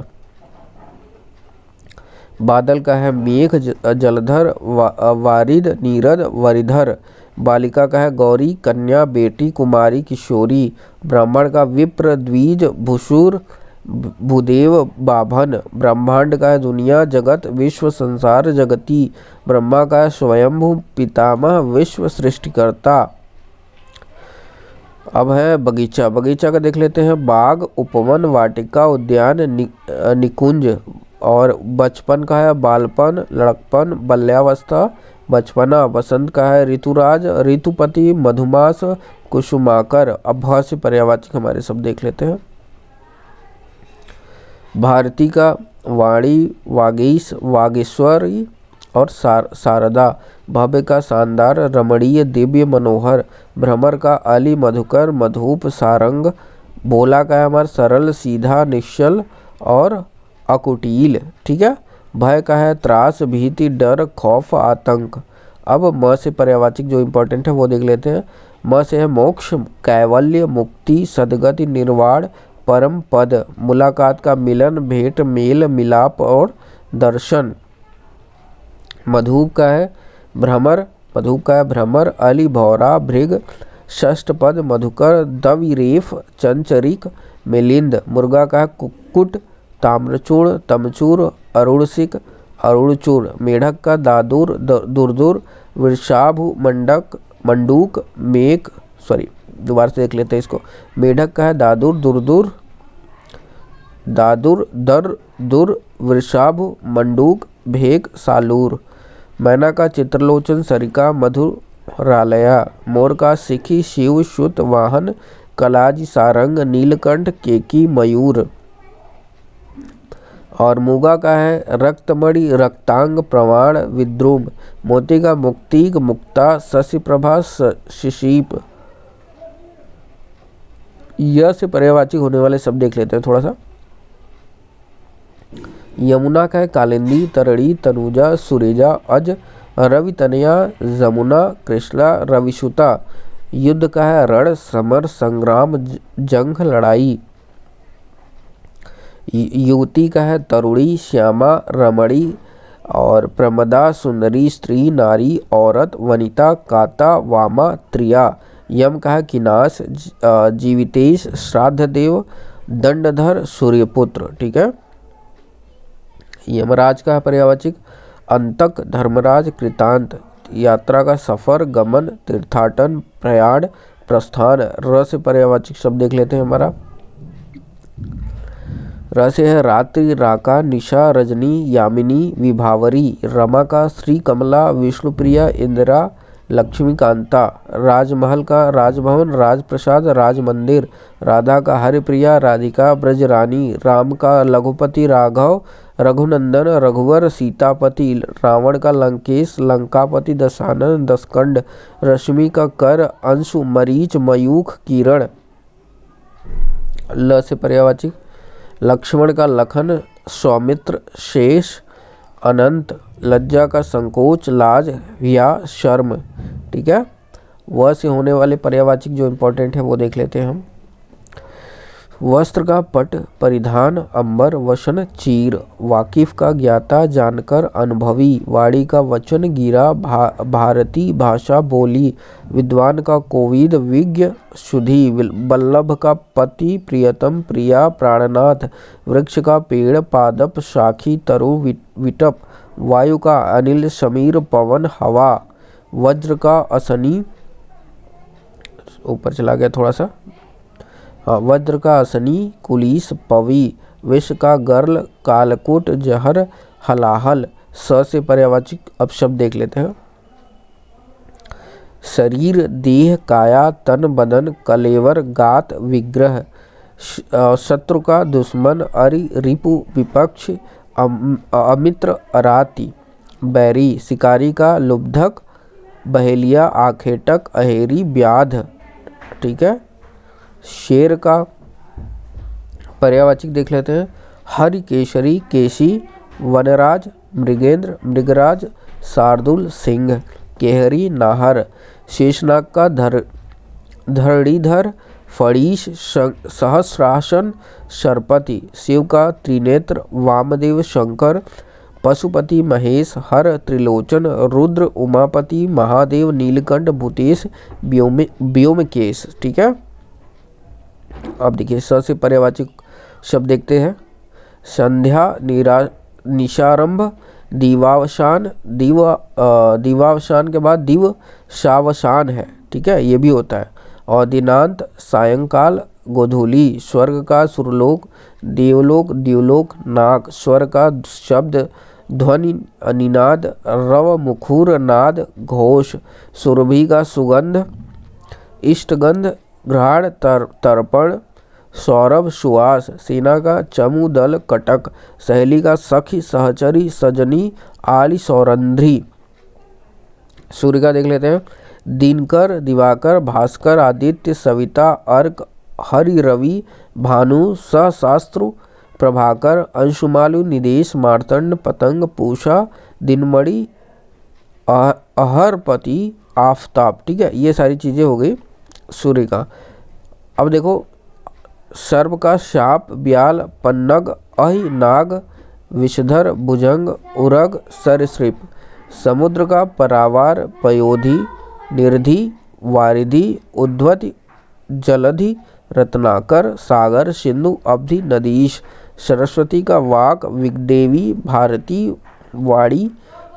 बादल का है मेघ, जलधर, वारिद, नीरद, वरिधर। बालिका का है गौरी, कन्या, बेटी, कुमारी, किशोरी। ब्राह्मण का विप्र, द्विज, भूसुर, भूदेव, बाभन। ब्रह्मांड का है दुनिया, जगत, विश्व, संसार, जगती। ब्रह्मा का है स्वयंभू, पितामह, विश्व सृष्टिकर्ता। अब है बगीचा। बगीचा का देख लेते हैं बाग, उपवन, वाटिका, उद्यान, निकुंज। और बचपन का है बालपन, लड़कपन, बाल्यावस्था, बचपना। बसंत का है ऋतुराज, ऋतुपति, मधुमास, कुसुमाकर। अब भ से पर्यायवाची हमारे सब देख लेते हैं। भारती का वाणी, वागीश, वागेश्वरी और शारदा। भव्य का शानदार, रमणीय, दिव्य, मनोहर। भ्रमर का अली, मधुकर, मधुप, सारंग। भोला का है हमारा सरल, सीधा, निश्चल और अकुटिल, ठीक है। भय का है त्रास, भीति, डर, खौफ, आतंक। अब म से पर्यायवाची जो इम्पोर्टेंट है वो देख लेते हैं। म से है मोक्ष, कैवल्य, मुक्ति, सद्गति, निर्वाण, परम पद। मुलाकात का मिलन, भेंट, मेल, मिलाप और दर्शन। मधुप का है भ्रमर, मधुप का है भ्रमर, अली, भौरा, भृग, षष्ठपद, मधुकर, दविरेफ, चंचरिक, मिलिंद। मुर्गा का है कुक्कुट, ताम्रचूर्ण, तमचूर, अरुणसिक, अरुणचूर। मेढक का दादुर, दुरदुर, वृषाभु, मंडक, मंडूक, मेक, दोबारा से देख लेते हैं इसको। मेढक का है दादुर, दुरदुर, दादुर, दर, दुर, वृषाभु, मंडूक, भेक, सालूर। मैना का चित्रलोचन, सरिका, मधुरालया। मोर का सिखी, शिव, शुत, वाहन, कलाज, सारंग, नीलकंठ, केकी, मयूर। और मूगा का है रक्तमणि, रक्तांग, प्रवाण, विद्रुम। मोती का मुक्तिक, मुक्ता, शशिप्रभा, शिशीप। यह से पर्यायवाची होने वाले शब्द देख लेते हैं थोड़ा सा। यमुना का है कालिंदी, तरणी, तनुजा, सुरेजा, अज, रवि तनया, जमुना, कृष्णा, रविसुता। युद्ध का है रण, समर, संग्राम, जंग, लड़ाई। युवती का है तरुणी, श्यामा, रमणी और प्रमदा, सुंदरी, स्त्री, नारी, औरत, वनिता, काता, वामा, त्रिया। यम का है किनास, जीवितेश, श्राद्धदेव, दंडधर, सूर्यपुत्र, ठीक है। यमराज का है पर्यायवाची अंतक, धर्मराज, कृतांत। यात्रा का सफर, गमन, तीर्थाटन, प्रयाण, प्रस्थान। र से पर्यायवाची शब्द देख लेते हैं हमारा। र से है रात्रि, राका, निशा, रजनी, यामिनी, विभावरी। रमा का श्री कमला, विष्णुप्रिया, इंदिरा, लक्ष्मीकांता, राजमहल का राजभवन, राजप्रसाद, राजमंदिर, राधा का हरिप्रिया, राधिका ब्रजरानी, राम का लघुपति राघव, रघुनंदन, रघुवर, सीतापति, रावण का लंकेश, लंकापति, दशानन, दशकंड, रश्मि का कर, अंशु, मरीच, मयूख, किरण। ल से पर्यायवाची लक्ष्मण का लखन, सौमित्र, शेष, अनंत, लज्जा का संकोच, लाज या शर्म। ठीक है, वह से होने वाले पर्यायवाची जो इंपॉर्टेंट है वो देख लेते हैं हम। वस्त्र का पट, परिधान, अंबर, वसन, चीर, वाकिफ का ज्ञाता, जानकर, अनुभवी, वाणी का वचन, गिरा, भारती, भाषा, बोली, विद्वान का कोविद, विज्ञ, शुद्धि, बल्लभ का पति, प्रियतम, प्रिया, प्राणनाथ, वृक्ष का पेड़, पादप, शाखी, तरु, विटप, वायु का अनिल, समीर, पवन, हवा, वज्र का असनी, ऊपर चला गया थोड़ा सा, वज्र का असनी, कुलीस, पवी, विष का गर्ल, कालकूट, जहर, हलाहल। स से पर्यायवाची अब शब्द देख लेते हैं। शरीर, देह, काया, तन, बदन, कलेवर, गात, विग्रह, शत्रु का दुश्मन, अरि, रिपु, विपक्ष, अमित्र, अराती, बैरी, शिकारी का लुब्धक, बहेलिया, आखेटक, अहेरी, व्याध। ठीक है, शेर का पर्यायवाची देख लेते हैं। हरि, केशरी, केशी, वनराज, मृगेंद्र, मृगराज, शार्दुल, सिंह, केहरी, नाहर, शेषनाग का धरणीधर, फणीश, सहस्रासन, सरपति, शिव का त्रिनेत्र, वामदेव, शंकर, पशुपति, महेश, हर, त्रिलोचन, रुद्र, उमापति, महादेव, नीलकंठ, भूतेश, व्योमकेश। ठीक है, अब देखिए स से पर्यायवाची शब्द देखते हैं। संध्या, निशारंभ, दीवावसान, दीवावसान के बाद दिव शावसान है। ठीक है, ये भी होता है। और दिनांत, सायंकाल, गोधूली, स्वर्ग का सुरलोक, देवलोक, द्युलोक, नाग, स्वर का शब्द, ध्वनि, निनाद, रव, मुखुर, नाद, घोष, सुरभि का सुगंध, इष्टगंध, घ्राण, तर्पण, सौरभ, सुवास, सेना का चमू, दल, कटक, सहेली का सखी, सहचरी, सजनी, आली, सौरंध्री। सूर्य का देख लेते हैं। दिनकर, दिवाकर, भास्कर, आदित्य, सविता, अर्क, हरि, रवि, भानु, सहस्रास्त्र, प्रभाकर, अंशुमालु, निदेश, मार्तंड, पतंग, पूषा, दिनमणि, अहरपति, आफताब। ठीक है, ये सारी चीज़ें हो गई सूर्य का। अब देखो सर्प का शाप, ब्याल, पन्नग, अहि, नाग, विषधर, भुजंग, उरग, सरीसृप। समुद्र का परावार, पयोधि, निर्धि, वारिधि, उद्वति, जलधि, रत्नाकर, सागर, सिंधु, अवधि, नदीश। सरस्वती का वाक, विगदेवी, भारती, वाणी,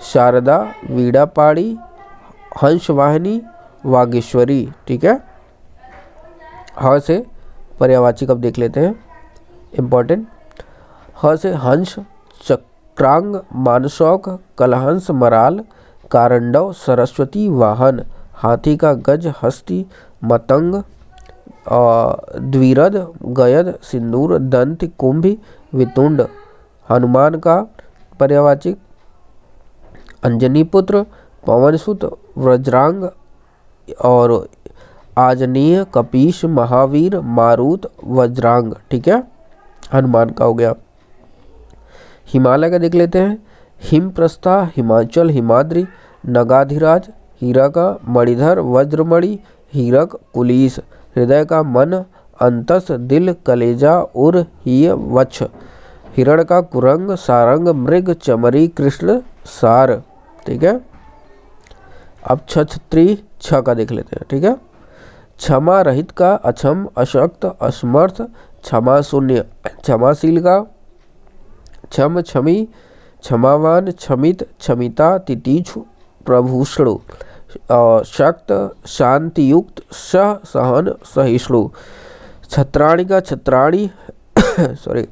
शारदा, वीणापाणी, हंसवाहिनी, वागीश्वरी। ठीक है, ह से पर्यायवाची अब देख लेते हैं इम्पॉर्टेंट। ह से हंस, चक्रांग, मानसौक, कलहंस, मराल, कारंडव, सरस्वती, वाहन, हाथी का गज, हस्ती, मतंग, द्विरद, गयद, सिंदूर, दंत, कुंभ, वितुंड। हनुमान का पर्यायवाची अंजनी पुत्र, पवनसुत, वज्रांग और आजनीय, कपीश, महावीर, मारुत, वज्रांग। ठीक है, हनुमान का हो गया। हिमालय का देख लेते हैं। हिमप्रस्था, हिमाचल, हिमाद्री, नगाधिराज, हीरा का मणिधर, वज्रमणि, हीरक, कुलीस। हृदय का मन, अंतस, दिल, कलेजा, उर, ही, वक्ष। हिरण का कुरंग, सारंग, मृग, चमरी, कृष्ण, सार। ठीक है, अब छत्री छ का देख लेते हैं। ठीक है, क्षमा रहित का अक्षम, अशक्त, असमर्थ, क्षमा शून्य। क्षमाशील का क्षम, क्षमी, क्षमावान, क्षमित, क्षमिता, तितिक्षु, प्रभूषणु। शक्त, शांतियुक्त, सह, सहन, सहिष्णु। छत्राणी का छत्राणी सॉरी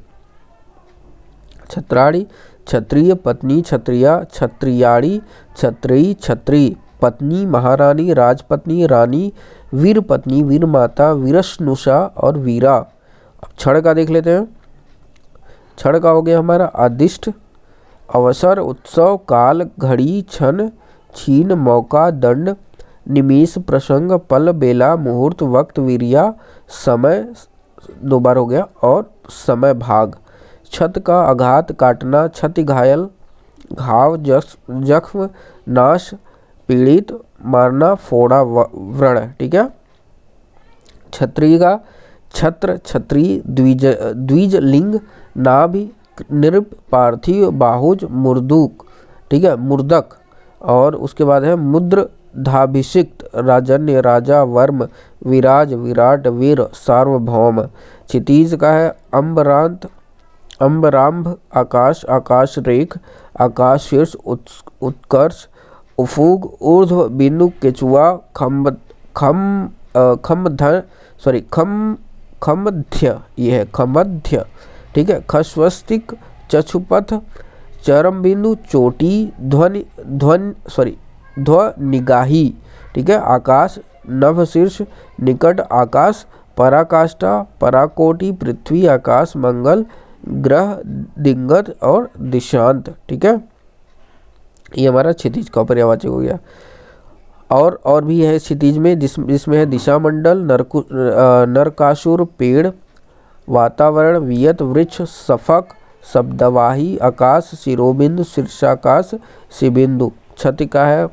छत्राणी, क्षत्रिय, पत्नी, क्षत्रिया, क्षत्रियाणी, क्षत्रियी, क्षत्री। पत्नी महारानी, राजपत्नी, रानी, वीर पत्नी, वीर माता, वीरस्नुषा और वीरा। अब क्षण का देख लेते हैं। क्षण का हो गया हमारा आदिष्ट, अवसर, उत्सव, काल, घड़ी, क्षण, छीन, मौका, दंड, निमेष, प्रसंग, पल, बेला, मुहूर्त, वक्त, वीरिया, समय, दो बार हो गया, और समय भाग। क्षत का आघात, काटना, क्षति, घायल, घाव, जख्म, नाश, पीड़ित, मारना, फोड़ा, व्रण। ठीक है। क्षत्रिय का छत्र, क्षत्रिय, द्विज, लिंग, नाभि, नृप, पार्थिव, बाहुज, मुर्दुक। ठीक है, मुर्दक। और उसके बाद है मुद्र, धाभिषिक्त, राजन्य, राजा, वर्म, विराज, विराट, वीर, सार्वभौम। क्षितिज का है अम्बरांत, अम्बराम्भ, आकाश, आकाश रेख, आकाश शीर्ष, उत्कर्ष, उफुग, ऊर्ध्व बिंदु, केचुआ, खमध्य, ये है खमध्य। ठीक है। खस्वस्तिक, चक्षुपथ, चरम बिंदु, चोटी, ध्वनिगाही। ठीक है। आकाश, नभ शीर्ष, निकट, आकाश, पराकाष्ठा, पराकोटि, पृथ्वी, आकाश, मंगल, ग्रह, दिंगत और दिशांत। ठीक है। ये हमारा क्षितिज का पर्यायवाची हो गया। और भी है क्षितिज में, जिसमें है दिशा मंडल, नरकासुर, पेड़, वातावरण, वियत, वृक्ष, सफक, शब्दवाही, आकाश, शिरोबिंदु, शीर्षाकाश, शिबिंदु। क्षति का है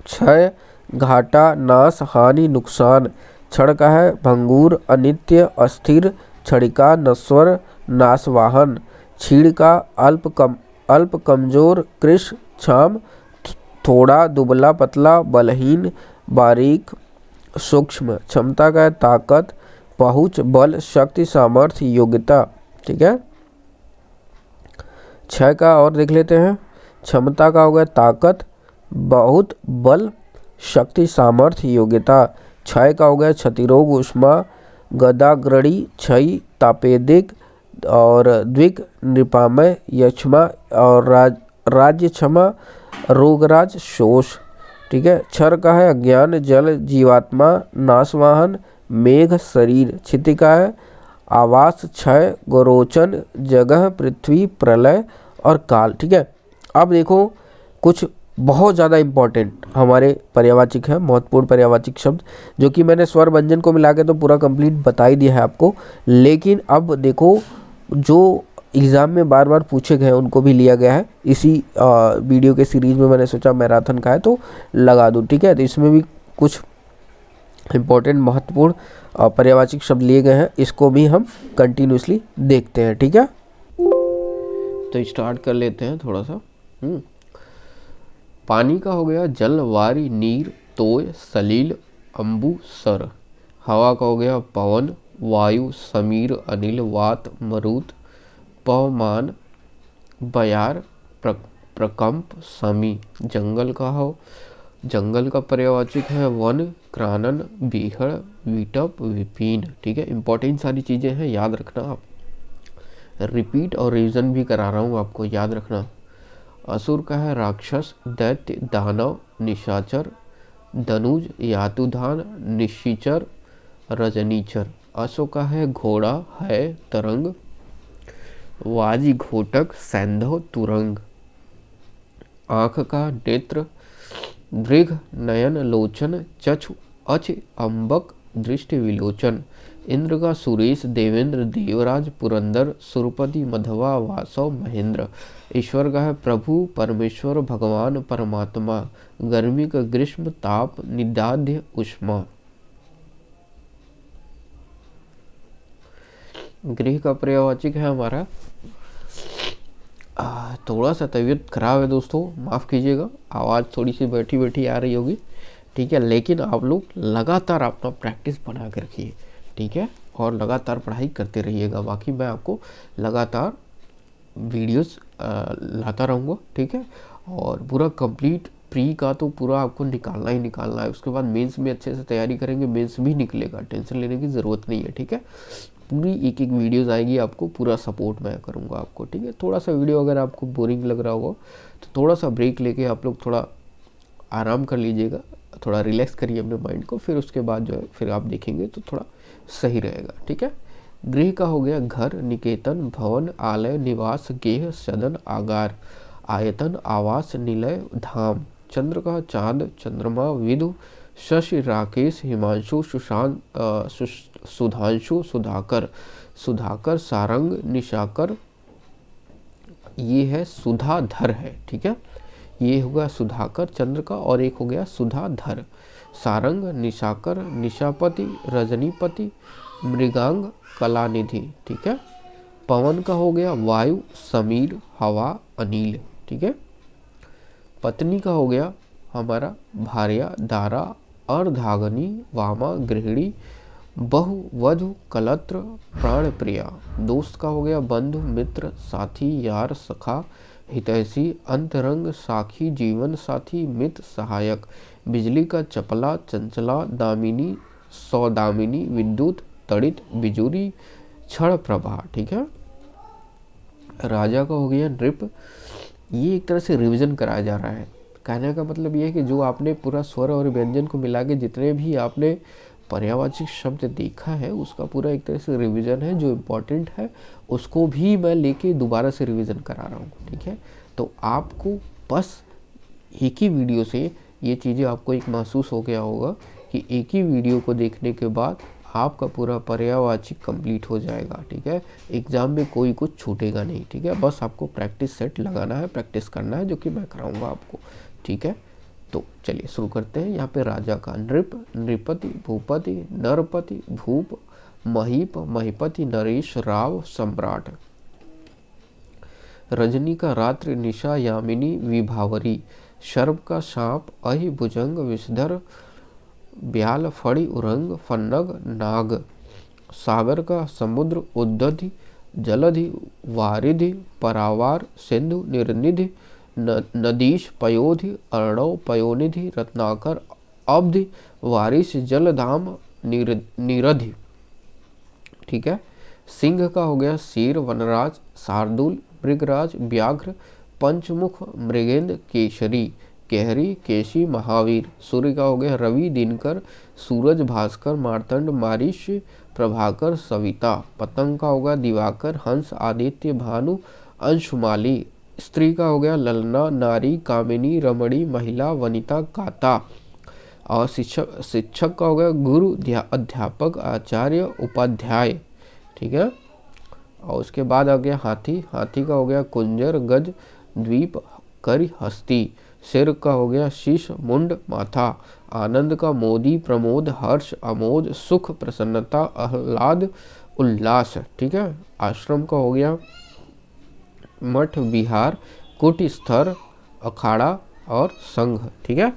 क्षय, घाटा, नाश, हानि, नुकसान। क्षण का है भंगूर, अनित्य, अस्थिर, क्षणिका, नश्वर, नाशवाहन। क्षीण का अल्प, कमजोर, कृश, क्षाम, थोड़ा, दुबला, पतला, बलहीन, बारीक, सूक्ष्म। क्षमता का है ताकत, पहुँच, बल, शक्ति, सामर्थ्य, योग्यता। ठीक है। क्षय का और देख लेते हैं। क्षमता का हो गया ताकत, बहुत, बल, शक्ति, सामर्थ्य, योग्यता। क्षय का हो गया क्षतिरोग, उष्मा, गदाग्रणी, क्षय, तापेदिक और द्विक, नृपामय, यक्षमा और राज्य क्षमा, रोगराज, शोष। ठीक है। क्षर का है अज्ञान, जल, जीवात्मा, नाशवाहन, मेघ, शरीर। क्षिति का है आवास, क्षय, गोरोचन, जगह, पृथ्वी, प्रलय और काल। ठीक है। अब देखो कुछ बहुत ज़्यादा इम्पॉर्टेंट हमारे पर्यायवाचिक है, महत्वपूर्ण पर्यायवाचिक शब्द, जो कि मैंने स्वर व्यंजन को मिला के तो पूरा कंप्लीट बता ही दिया है आपको। लेकिन अब देखो जो एग्ज़ाम में बार बार पूछे गए उनको भी लिया गया है इसी वीडियो के सीरीज़ में। मैंने सोचा मैराथन का है तो लगा दूँ। ठीक है। तो इसमें भी कुछ इम्पोर्टेंट महत्वपूर्ण पर्यायवाचिक शब्द लिए गए हैं, इसको भी हम कंटिन्यूसली देखते हैं। ठीक है। तो स्टार्ट कर लेते हैं थोड़ा सा। पानी का हो गया जल, वारी, नीर, तोय, सलील, अम्बु, सर। हवा का हो गया पवन, वायु, समीर, अनिल, वात, मरुत, पवमान, बयार, प्रकंप, समी। जंगल का पर्यायवाचिक है वन, क्रानन, बीहड़, विटप, विपिन। ठीक है। इंपॉर्टेंट सारी चीज़ें हैं, याद रखना आप। रिपीट और रिवीजन भी करा रहा हूँ आपको, याद रखना। असुर का है राक्षस, दैत्य, दानव, निशाचर, धनुज, यातुधान, निशिचर, रजनीचर। अश्व का है घोड़ा, है तरंग, वाजी, घोटक, सैंधव, तुरंग। आँख का नेत्र, दृघ, नयन, लोचन, चक्षु, अच, अम्बक, दृष्टि, विलोचन। इंद्र का सुरेश, देवेंद्र, देवराज, पुरंदर, सुरपति, मधवा, वासव, महेंद्र। ईश्वर का है प्रभु, परमेश्वर, भगवान, परमात्मा। गर्मी का ग्रीष्म, ताप, निदाध्य, उष्मा। गृह का पर्यायवाचिक है हमारा, थोड़ा सा तबीयत खराब है दोस्तों, माफ़ कीजिएगा, आवाज़ थोड़ी सी बैठी बैठी आ रही होगी। ठीक है। लेकिन आप लोग लगातार अपना प्रैक्टिस बना कर रखिए। ठीक है। और लगातार पढ़ाई करते रहिएगा। बाकी मैं आपको लगातार वीडियोस लाता रहूँगा। ठीक है। और पूरा कंप्लीट प्री का तो पूरा आपको निकालना ही निकालना है। उसके बाद मेंस में अच्छे से तैयारी करेंगे, मेंस भी निकलेगा, टेंशन लेने की ज़रूरत नहीं है। ठीक है। पूरी एक एक वीडियोस आएगी, आपको पूरा सपोर्ट मैं करूँगा आपको। ठीक है। थोड़ा सा वीडियो अगर आपको बोरिंग लग रहा होगा तो थोड़ा सा ब्रेक लेके आप लोग थोड़ा आराम कर लीजिएगा, थोड़ा रिलैक्स करिए अपने माइंड को, फिर उसके बाद जो है फिर आप देखेंगे तो थोड़ा सही रहेगा। ठीक है। गृह का हो गया घर, निकेतन, भवन, आलय, निवास, गेह, सदन, आगार, आयतन, आवास, निलय, धाम। चंद्र का चांद, चंद्रमा, विदु, शशि, राकेश, हिमांशु, सुशांत, सुधांशु, सुधाकर, सुधाकर, सारंग, निशाकर, ये है सुधाधर है। ठीक है, ये होगा सुधाकर चंद्र का, और एक हो गया सुधाधर। सारंग, निशाकर, निशापति, रजनीपति, मृगांग, कलानिधि। ठीक है। पवन का हो गया वायु, समीर, हवा, अनिल। ठीक है। पत्नी का हो गया हमारा भार्या, दारा, अर्धांगिनी, वामा, गृहिणी, बहु, वधु, कलत्र, प्राण प्रिया। दोस्त का हो गया बंधु, मित्र, साथी, यार, सखा, हितैषी, अंतरंग, साखी, जीवन साथी, मित, सहायक। बिजली का चपला, चंचला, दामिनी, सौदामिनी, विद्युत, तड़ित, बिजुरी, क्षण प्रभा। ठीक है। राजा का हो गया नृप। ये एक तरह से रिवीजन कराया जा रहा है। कहने का मतलब ये है कि जो आपने पूरा स्वर और व्यंजन को मिला के जितने भी आपने पर्यायवाची शब्द देखा है उसका पूरा एक तरह से रिवीजन है। जो इम्पोर्टेंट है उसको भी मैं लेके दोबारा से रिवीजन करा रहा हूँ। ठीक है। तो आपको बस एक ही वीडियो से ये चीज़ें आपको एक महसूस हो गया होगा कि एक ही वीडियो को देखने के बाद आपका पूरा पर्यायवाची कंप्लीट हो जाएगा। ठीक है। एग्जाम में कोई कुछ छूटेगा नहीं। ठीक है। बस आपको प्रैक्टिस सेट लगाना है, प्रैक्टिस करना है, जो कि मैं कराऊंगा आपको। ठीक है। तो चलिए शुरू करते हैं। यहाँ पे राजा का नृप, नृपति, भूपति, नरपति, भूप, महीप, महीपति, नरेश, राव, सम्राट। रजनी का रात्रि, निशा, यामिनी, विभावरी। शर्व का सांप, अहि, भुजंग, विषधर, ब्याल, फड़ी, उरंग, फन्नग, नाग। सागर का समुद्र, उद्धधि, जलधि, वारिधि, परावार, सिंधु, निर्निधि, नदीश, पयोधि, अर्णव, पयोनिधि, रत्नाकर, अब्धि, वारिश, जलधाम, निरधि। ठीक है। सिंह का हो गया शेर, वनराज, शार्दूल, मृगराज, व्याघ्र, पंचमुख, मृगेंद्र, केशरी, केहरी, केशी, महावीर। सूर्य का हो गया रवि, दिनकर, सूरज, भास्कर, मार्तंड, मारीश, प्रभाकर, सविता। पतंग का होगा दिवाकर, हंस, आदित्य, भानु, अंशुमाली। स्त्री का हो गया ललना, नारी, कामिनी, रमणी, महिला, वनिता, काता। और शिक्षक का हो गया गुरु, अध्यापक, आचार्य, उपाध्याय। ठीक है। और उसके बाद आ गया हाथी। हाथी का हो गया कुंजर, गज, द्वीप, करी, हस्ती। सिर का हो गया शीश, मुंड, माथा। आनंद का मोदी, प्रमोद, हर्ष, अमोद, सुख, प्रसन्नता, आह्लाद, उल्लास। ठीक है। आश्रम का हो गया मठ, विहार, कुटी, स्तर, अखाड़ा और संघ। ठीक है।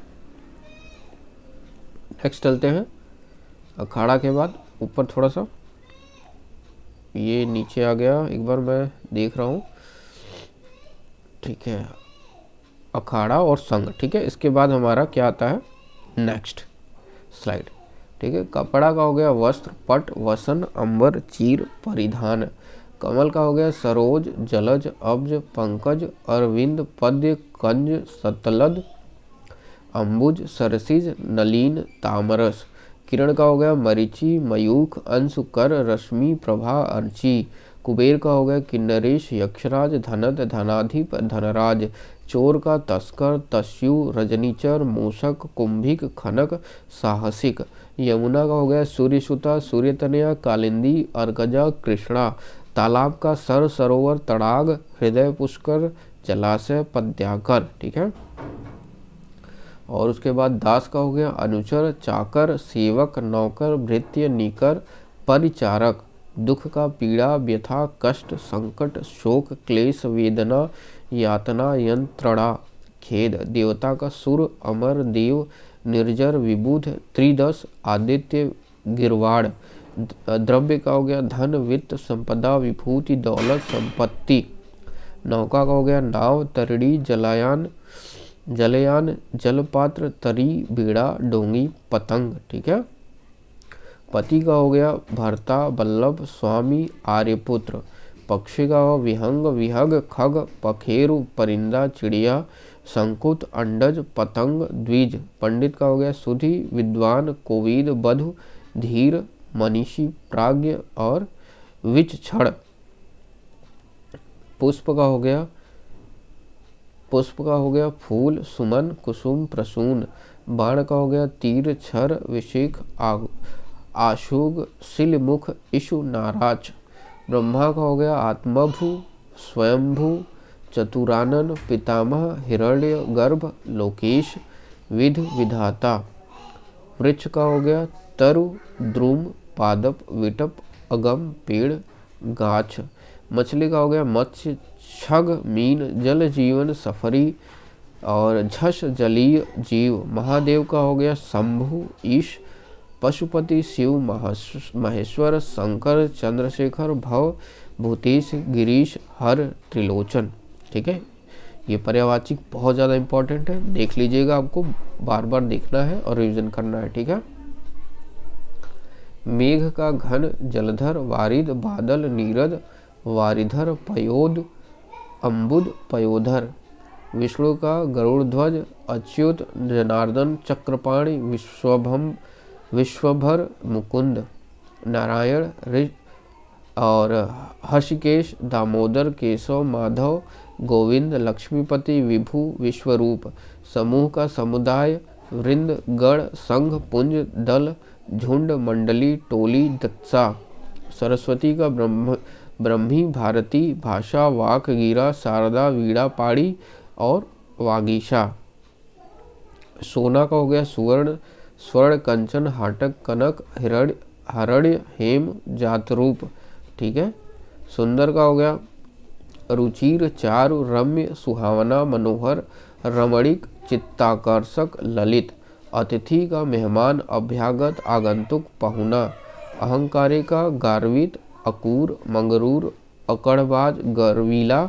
नेक्स्ट चलते हैं। अखाड़ा के बाद ऊपर थोड़ा सा ये नीचे आ गया, एक बार मैं देख रहा हूँ। ठीक है। अखाड़ा और संघ। ठीक है। इसके बाद हमारा क्या आता है नेक्स्ट स्लाइड। ठीक है। कपड़ा का हो गया वस्त्र, पट, वसन, अंबर, चीर, परिधान। कमल का हो गया सरोज, जलज, अब्ज, पंकज, अरविंद, पद्य, कंज, सतलद, अंबुज, सरसिज, नलीन, तामरस। किरण का हो गया मरीचि, मयूख, अंशु, कर, रश्मि, प्रभा, अर्ची। कुबेर का हो गया किन्नरेश, यक्षराज, धनद, धनाधिप, धनराज। चोर का तस्कर, तस्यु, रजनीचर, मूषक, कुंभिक, खनक, साहसिक। यमुना का हो गया सूर्यसुता, सूर्यतनया, कालिंदी, अर्कजा, कृष्णा। तालाब का सर, सरोवर, तड़ाग, हृदय, पुष्कर, जलाशय, पद्याकर। ठीक है। और उसके बाद दास का हो गया अनुचर, चाकर, सेवक, नौकर, भृत्य, निकर, परिचारक। दुख का पीड़ा, व्यथा, कष्ट, संकट, शोक, क्लेश, वेदना, यातना, यंत्रणा, खेद। देवता का सुर, अमर, देव, निर्जर, विबुध, त्रिदश, आदित्य, गिरवाड़। द्रव्य का हो गया धन, वित्त, संपदा, विभूति, दौलत, संपत्ति। नौका का हो गया नाव, तरड़ी, जलायान, जलयान, जलपात्र, तरी, बीड़ा, डोंगी, पतंग। ठीक है। पति का हो गया भर्ता, बल्लभ, स्वामी, आर्यपुत्र। पक्षी का हो विहंग, विहग, खग, पखेरु, परिंदा, चिड़िया, संकुत, अंडज, पतंग, द्विज। पंडित का हो गया सुधि, विद्वान, कोविद, बधु, धीर, मनीषी, प्राज्ञ और विचक्षण। पुष्प का हो गया फूल, सुमन, कुसुम, प्रसून। बाण का हो गया तीर, छर, विषेख, आशुग, शिलमुख, इशु, नाराज। ब्रह्मा का हो गया आत्मभु, स्वयंभू, चतुरानन, पितामह, हिरण्य गर्भ, लोकेश, विध, विधाता। वृक्ष का हो गया तरु, द्रुम, पादप, विटप, अगम, पेड़, गाछ। मछली का हो गया मत्स्य, छग, मीन, जल जीवन, सफरी और झष, जलीय जीव। महादेव का हो गया शंभु, ईश, पशुपति, शिव, महेश्वर, शंकर, चंद्रशेखर, भव, भूतेश, गिरीश, हर, त्रिलोचन। ठीक है, ये पर्यायवाची बहुत ज़्यादा इंपॉर्टेंट है, देख लीजिएगा, आपको बार बार देखना है और रिवीजन करना है। ठीक है। मेघ का घन, जलधर, वारिद, बादल, नीरद, वारिधर, पयोद, अम्बुद, पयोधर। विष्णु का गरुड़ ध्वज, अच्युत, जनार्दन, चक्रपाणि, विश्वभर, मुकुंद। नारायण, और हर्षिकेश, दामोदर, केशव, माधव, गोविंद, लक्ष्मीपति, विभु, विश्वरूप। समूह का समुदाय, वृंद, गण, संघ, पुंज, दल, झुंड, मंडली, टोली, दत्सा। सरस्वती का ब्रह्मी, भारती, भाषा, वाक, गिरा, शारदा, वीणा, पाड़ी और वागीशा। सोना का हो गया सुवर्ण, स्वर्ण, कंचन, हाटक, कनक, हरण्य, हेम, जातरूप। ठीक है। सुंदर का हो गया रुचिर, चारु, रम्य, सुहावना, मनोहर, रमणीक, चित्ताकर्षक, ललित। अतिथि का मेहमान, अभ्यागत, आगंतुक, पहुना। अहंकारी का गार्वित, अकूर, मंगरूर, अकड़बाज, गर्वीला,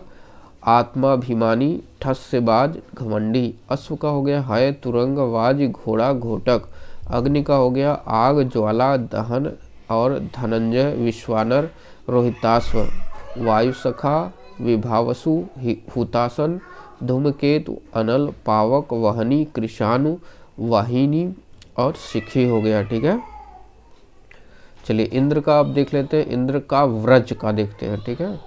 आत्माभिमानी, ठस्सेबाज, घमंडी। अश्व का हो गया हय, तुरंग, वाज, घोड़ा, घोटक। अग्नि का हो गया आग, ज्वाला, दहन और धनंजय, विश्वानर, रोहिताश्व। वायु सखा, विभावसु, हुतासन, धूमकेतु, अनल, पावक, वहनी, कृषाणु, वाहिनी और शिखी हो गया। ठीक है। चलिए इंद्र का आप देख लेते हैं, इंद्र का व्रज का देखते हैं। ठीक है।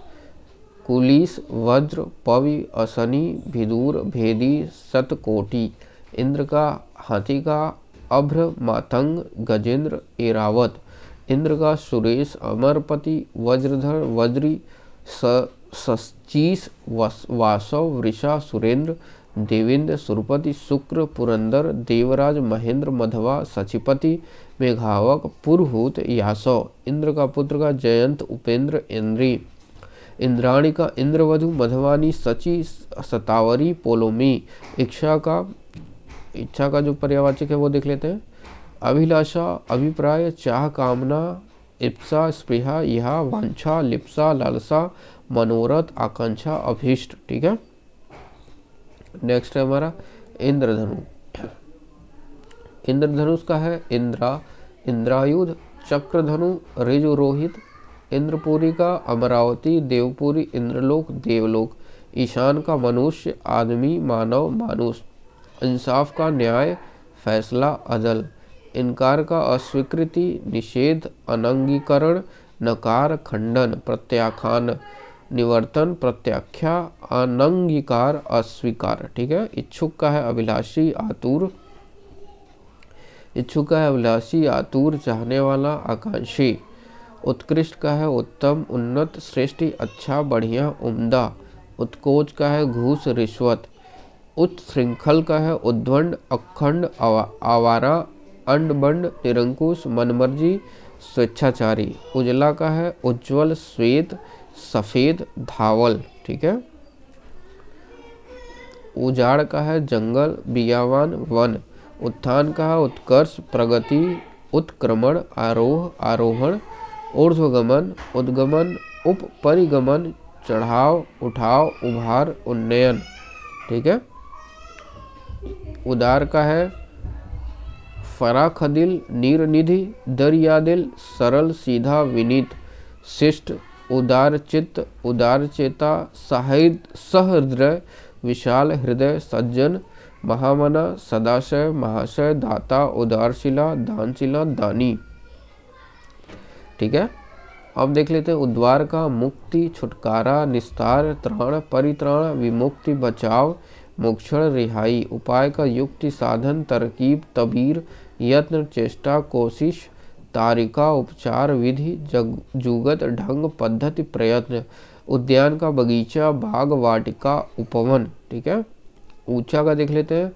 कुलीस, वज्र, पवि, असनी, भिदूर, भेदी, सतकोटि। इंद्र का हाथी का अभ्र, मातंग, गजेंद्र, एरावत। इंद्र का सुरेश, अमरपति, वज्रधर, वज्री, सचीस, वासव, वृषा, सुरेंद्र, देवेंद्र, सुरपति, शुक्र, पुरंदर, देवराज, महेंद्र, मधवा, सचिपति, मेघावक, पुरहूत, यासव। इंद्र का पुत्र का जयंत, उपेंद्र, इंद्री। इंद्राणी का इंद्रवधु, मधवानी, सची, सतावरी, पोलोमी। इच्छा का जो पर्यायवाचक है वो देख लेते हैं। अभिलाषा, अभिप्राय, चाह, कामना, इप्सा, स्पृहा, यह, वांछा, लिप्सा, लालसा, मनोरथ, आकांक्षा, अभीष्ट। ठीक है। नेक्स्ट है हमारा इंद्रधनु। इंद्रधनुष का है इंद्रायुध, चक्रधनु, ऋजुरोहित। इंद्रपुरी का अमरावती, देवपुरी, इंद्रलोक, देवलोक। ईशान का मनुष्य, आदमी, मानव, मानुष। इंसाफ का न्याय, फैसला, अदल। इनकार का अस्वीकृति, निषेध, अनंगीकरण, नकार, खंडन, प्रत्याख्यान, निवर्तन, प्रत्याख्या, अनंगीकार, अस्वीकार। ठीक है। इच्छुक का है अभिलाषी, आतुर। इच्छुक का है अभिलाषी, आतुर, चाहने वाला, आकांक्षी। उत्कृष्ट का है उत्तम, उन्नत, श्रेष्ठ, अच्छा, बढ़िया, उम्दा। उत्कोच का है घूस, रिश्वत। उच्च श्रृंखल का है उद्वंड, अखंड, आवारा, अंडबंड, निरंकुश, मनमर्जी, स्वेच्छाचारी। उजला का है उज्ज्वल, श्वेत, सफेद, धावल। ठीक है। उजाड़ का है जंगल, बियावान, वन। उत्थान का है उत्कर्ष, प्रगति, उत्क्रमण, आरोह, आरोहण, ऊर्ध्वगमन, उद्गमन, परिगमन, चढ़ाव, उठाव, उभार, उन्नयन। ठीक है। उदार का है फराखदिल, नीरनिधि, दरियादिल, सरल, सीधा, विनीत। शिष्ट, उदार चित्त, उदार चेता, सहृदय, विशाल हृदय, सज्जन, महामना, सदाशय, महाशय, दाता, उदारशिला, दानशिला, दानी। ठीक है, अब देख लेते हैं उद्वार का। मुक्ति, छुटकारा, निस्तार, त्राण, परित्राण, विमुक्ति, बचाव, मोक्षण, रिहाई। उपाय का युक्ति, साधन, तरकीब, तबीर, यत्न, चेष्टा, कोशिश, तारिका, उपचार, विधि, जुगत, ढंग, पद्धति, प्रयत्न। उद्यान का बगीचा, बाग, वाटिका, उपवन। ठीक है, ऊंचा का देख लेते हैं।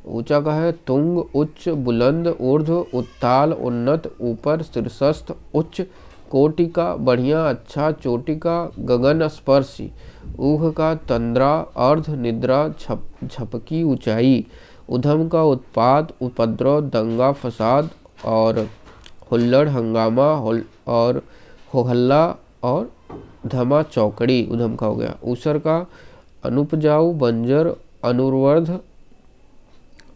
ऊंचा का है तुंग, उच्च, बुलंद, ऊर्ध्व, उत्ताल, उन्नत, ऊपर, शीर्षस्थ, उच्च, कोटि का, बढ़िया, अच्छा, चोटी का, गगन स्पर्शी। ऊह का तंद्रा, अर्ध, निद्रा, झपकी, ऊंचाई। उधम का उत्पात, उपद्रव, दंगा, फसाद और हुल्लड़, हंगामा और हो-हल्ला और धमा, चौकड़ी। उधम का हो गया। ऊसर का अनुपजाऊ, बंजर,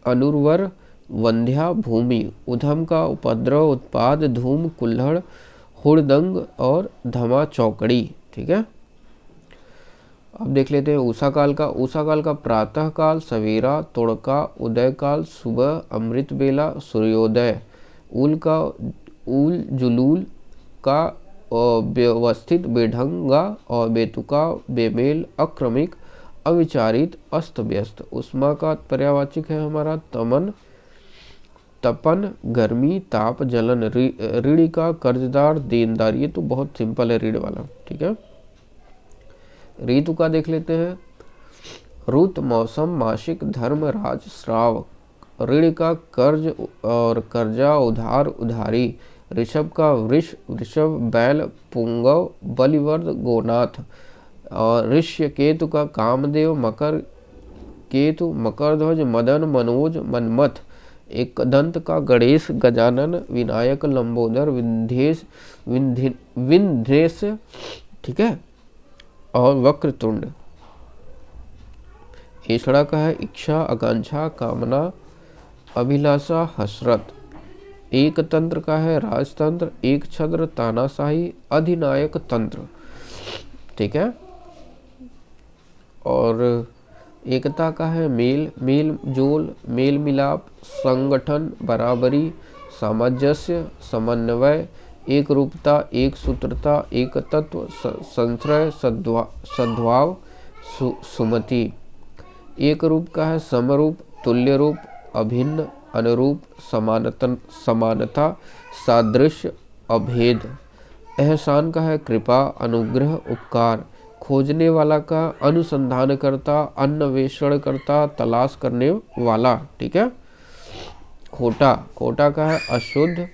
अनुर्वर, वंध्या भूमि। उधम का उपद्रव, उत्पाद, धूम, कुल्हड़, हुड़दंग और धमा, चौकड़ी। ठीक है, अब देख लेते हैं ऊषा काल का। ऊषा काल का प्रातः काल, सवेरा, तोड़का, उदय काल, सुबह, अमृत बेला, सूर्योदय। ऊल का ऊल, जुलूल का व्यवस्थित, बेढंगा और बेतुका, बेमेल, अक्रमिक, अविचारित, अस्त व्यस्त। उष्मा का पर्यावाचक है हमारा तमन, तपन, गर्मी, ताप, जलन। ऋणी का कर्जदार, देनदार। ये तो बहुत सिंपल है ऋण वाला। ठीक है, ऋतु का देख लेते हैं। ऋत, मौसम, मासिक, धर्म, राज, श्राव। ऋण का कर्ज और कर्जा, उधार, उधारी। ऋषभ का वृष, वृषभ, बैल, पुंगव, बलिवर्द, गोनाथ। और ऋष्य केतु का कामदेव, मकर केतु, मकर ध्वज, मदन, मनोज, मनमथ। एक दंत का गणेश, गजानन, विनायक, लंबोदर, विंध्येश। ठीक है, और वक्रतुंड। एषणा का है इच्छा, आकांक्षा, कामना, अभिलाषा, हसरत। एक तंत्र का है राजतंत्र, एक छद्र, तानाशाही, अधिनायक तंत्र। ठीक है, और एकता का है मेल, मेल जोल, मेल मिलाप, संगठन, बराबरी, सामंजस्य, समन्वय, एक रूपता, एक सूत्रता, एक तत्व, संश्रय, सद्भाव, सुमति। एक रूप का है समरूप, तुल्य रूप, अभिन्न, अनुरूप, समानता, सादृश्य, अभेद। एहसान का है कृपा, अनुग्रह, उपकार। खोजने वाला का अनुसंधान करता, अन्वेषण करता, तलाश करने वाला। ठीक है, खोटा, खोटा का है अशुद्ध,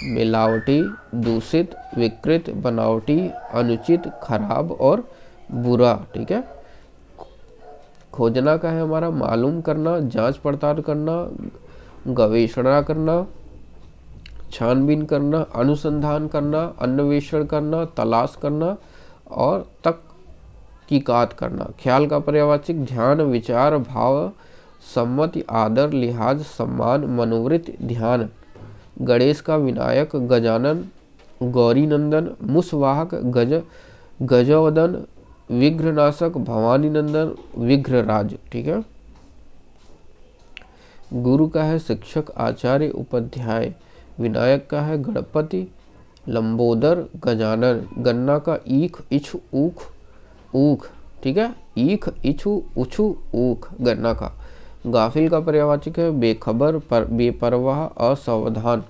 मिलावटी, दूषित, विकृत, बनावटी, अनुचित, खराब और बुरा। ठीक है, खोजना का है हमारा मालूम करना, जांच पड़ताल करना, गवेषणा करना, छानबीन करना, अनुसंधान करना, अन्वेषण करना, तलाश करना और तहकीकात करना। ख्याल का पर्यायवाचक ध्यान, विचार, भाव, सम्मति, आदर, लिहाज, सम्मान, मनोवृत्ति, ध्यान। गणेश का विनायक, गजानन, गौरीनंदन, मुसवाहक, गजवदन, विघ्ननाशक, भवानी नंदन, विघ्नराज। ठीक है, गुरु का है शिक्षक, आचार्य, उपाध्याय। विनायक का है गणपति, लंबोदर, गजानन। गन्ना का ईख, इच्छ, ऊख, ऊख। ठीक है, ईख, इच्छु, उछु, ऊख गन्ना का। गाफिल का पर्यायवाचक है बेखबर, बेपरवाह, असावधान।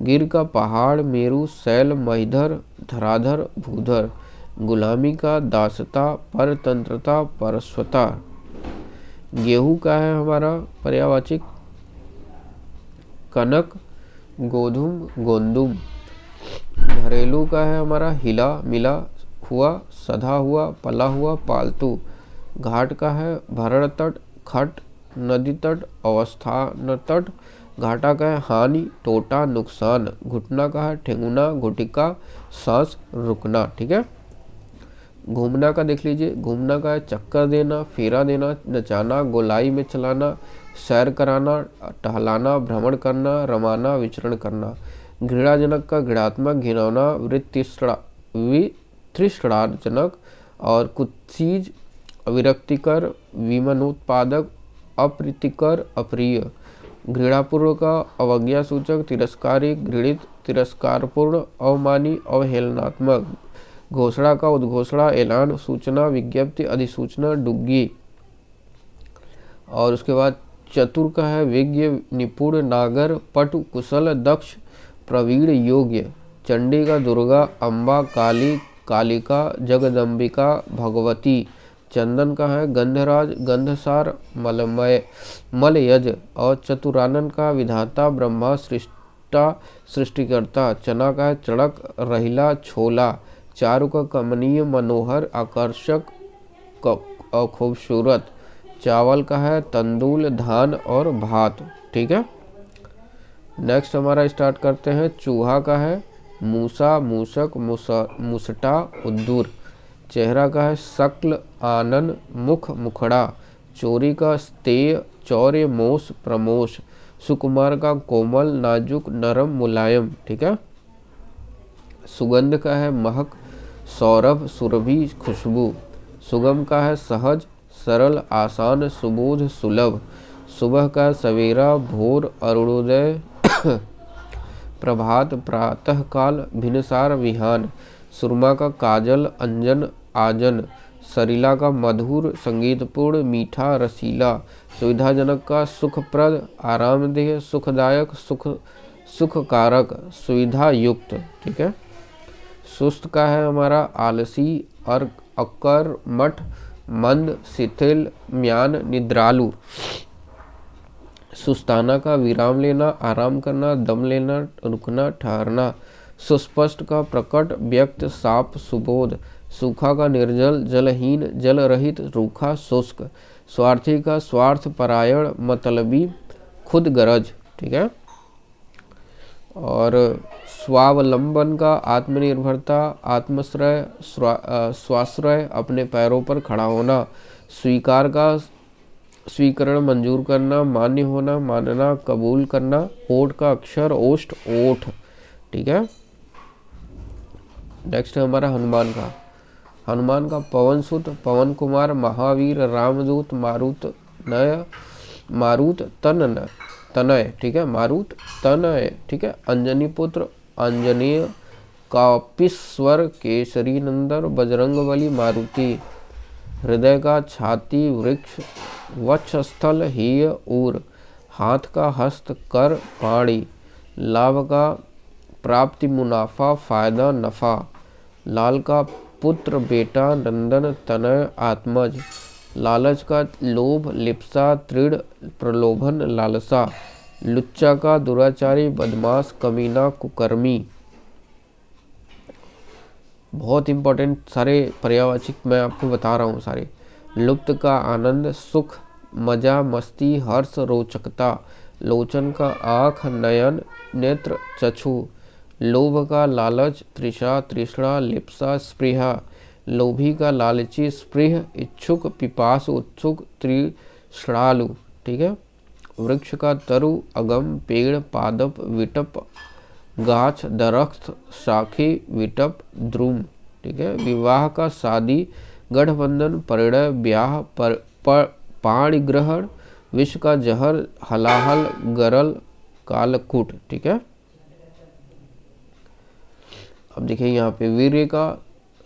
गिर का पहाड़, मेरु, शैल, महिधर, धराधर, भूधर। गुलामी का दासता, परतंत्रता, परस्वता। गेहूं का है हमारा पर्यायवाचक कनक, गोधुम, गोंदुम। घरेलू का है हमारा हिला, मिला हुआ, सधा हुआ, पला हुआ, पालतू। घाट का है भरण तट, खट, नदी तट, अवस्थान तट। घाटा का है हानि, टोटा, नुकसान। घुटना का है ठेंगुना, घुटिका, सांस रुकना। ठीक है, घूमना का देख लीजिए। घूमना का है चक्कर देना, फेरा देना, नचाना, गोलाई में चलाना, सैर कराना, टहलाना, भ्रमण करना, रमाना, विचरण करना। घृणाजनक का घृणात्मक, घिनौना, वितृष्णाजनक और कुत्सिज विरक्तिकर, विमनोत्पादक, अप्रीतिकर, अप्रिय। घृणापूर्व का अवज्ञा सूचक, तिरस्कारी, घृणित, तिरस्कारपूर्ण, अवमानी, अवहेलनात्मक। घोषणा का उद्घोषणा, ऐलान, सूचना, विज्ञप्ति, अधिसूचना, डुग्गी। और उसके बाद चतुर का है विज्ञ, निपुण, नागर, पटु, कुशल, दक्ष, प्रवीण, योग्य। चंडी का दुर्गा, अम्बा, काली, कालिका, जगदम्बिका, भगवती। चंदन का है गंधराज, गंधसार, मलमय, मलयज। और चतुरानन का विधाता, ब्रह्मा, सृष्टा, सृष्टिकर्ता। चना का है चड़क, रहिला, छोला। चारु का कमनीय, मनोहर, आकर्षक और खूबसूरत। चावल का है तंदूल, धान और भात। ठीक है, नेक्स्ट हमारा स्टार्ट करते हैं। चूहा का है मूसा, मूसक, मुसटा, उद्दूर। चेहरा का है शक्ल, आनन, मुख, मुखड़ा। चोरी का स्तेय, चौर्य, मोष, प्रमोष। सुकुमार का कोमल, नाजुक, नरम, मुलायम। ठीक है, सुगंध का है महक, सौरभ, सुरभि, खुशबू। सुगम का है सहज, सरल, आसान, सुबोध, सुलभ। सुबह का सवेरा, भोर, अरुणोदय, प्रभात, प्रातः काल, भिनसार, विहान। सुरमा का काजल, अंजन, आजन। सरीला का मधुर, संगीतपूर्ण, मीठा, रसीला। सुविधाजनक का सुखप्रद, आरामदेह, सुखदायक, सुखकारक, सुविधा युक्त। ठीक है, सुस्त का है हमारा आलसी, अकर्मठ, मंद, शिथिल, म्यान, निद्रालु। सुस्ताना का विराम लेना, आराम करना, दम लेना, रुकना, ठहरना। सुस्पष्ट का प्रकट, व्यक्त, साफ, सुबोध। सूखा का निर्जल, जलहीन, जल रहित, रूखा, शुष्क। स्वार्थी का स्वार्थ परायण, मतलबी, खुद गरज। ठीक है, और स्वावलंबन का आत्मनिर्भरता, आत्मश्रय, स्वाश्रय, अपने पैरों पर खड़ा होना। स्वीकार का स्वीकरण, मंजूर करना, मान्य होना, मानना, कबूल करना। ओठ का अक्षर, ओष्ठ, ओठ। ठीक है, नेक्स्ट है हमारा हनुमान का। हनुमान का पवन सुत, पवन कुमार, महावीर, रामदूत, मारुत नय, मारुत तनय। ठीक है, मारुत तनय। ठीक है, अंजनी पुत्र, अंजनेय, कापिस्वर, केसरी नंदन, बजरंगबली, मारुति। हृदय का छाती, वृक्ष, वक्षस्थल, हेय, ऊर। हाथ का हस्त, कर, पाणी। लाभ का प्राप्ति, मुनाफा, फायदा, नफा। लाल का पुत्र, बेटा, नंदन, तनय, आत्मज। लालच का लोभ, लिप्सा, तृण, प्रलोभन, लालसा। लुच्चा का दुराचारी, बदमाश, कमीना, कुकर्मी। बहुत इंपॉर्टेंट सारे पर्यायवाचक मैं आपको बता रहा हूँ सारे। लुप्त का आनंद, सुख, मजा, मस्ती, हर्ष, रोचकता। लोचन का आँख, नयन, नेत्र, चक्षु। लोभ का लालच, तृषा, तृष्णा, लिप्सा, स्पृहा। लोभी का लालची, स्पृह, इच्छुक, पिपासु, उत्सुक, तृष्णालु। ठीक है, वृक्ष का तरु, अगम, पेड़, पादप, विटप, गाछ, दरख्त, शाखी, विटप, द्रुम। ठीक है, विवाह का शादी, गठबंधन, परिणय, ब्याह, पाणिग्रहण। विष का जहर, हलाहल, गरल, कालकूट। ठीक है, अब देखिए यहाँ पे वीर्य का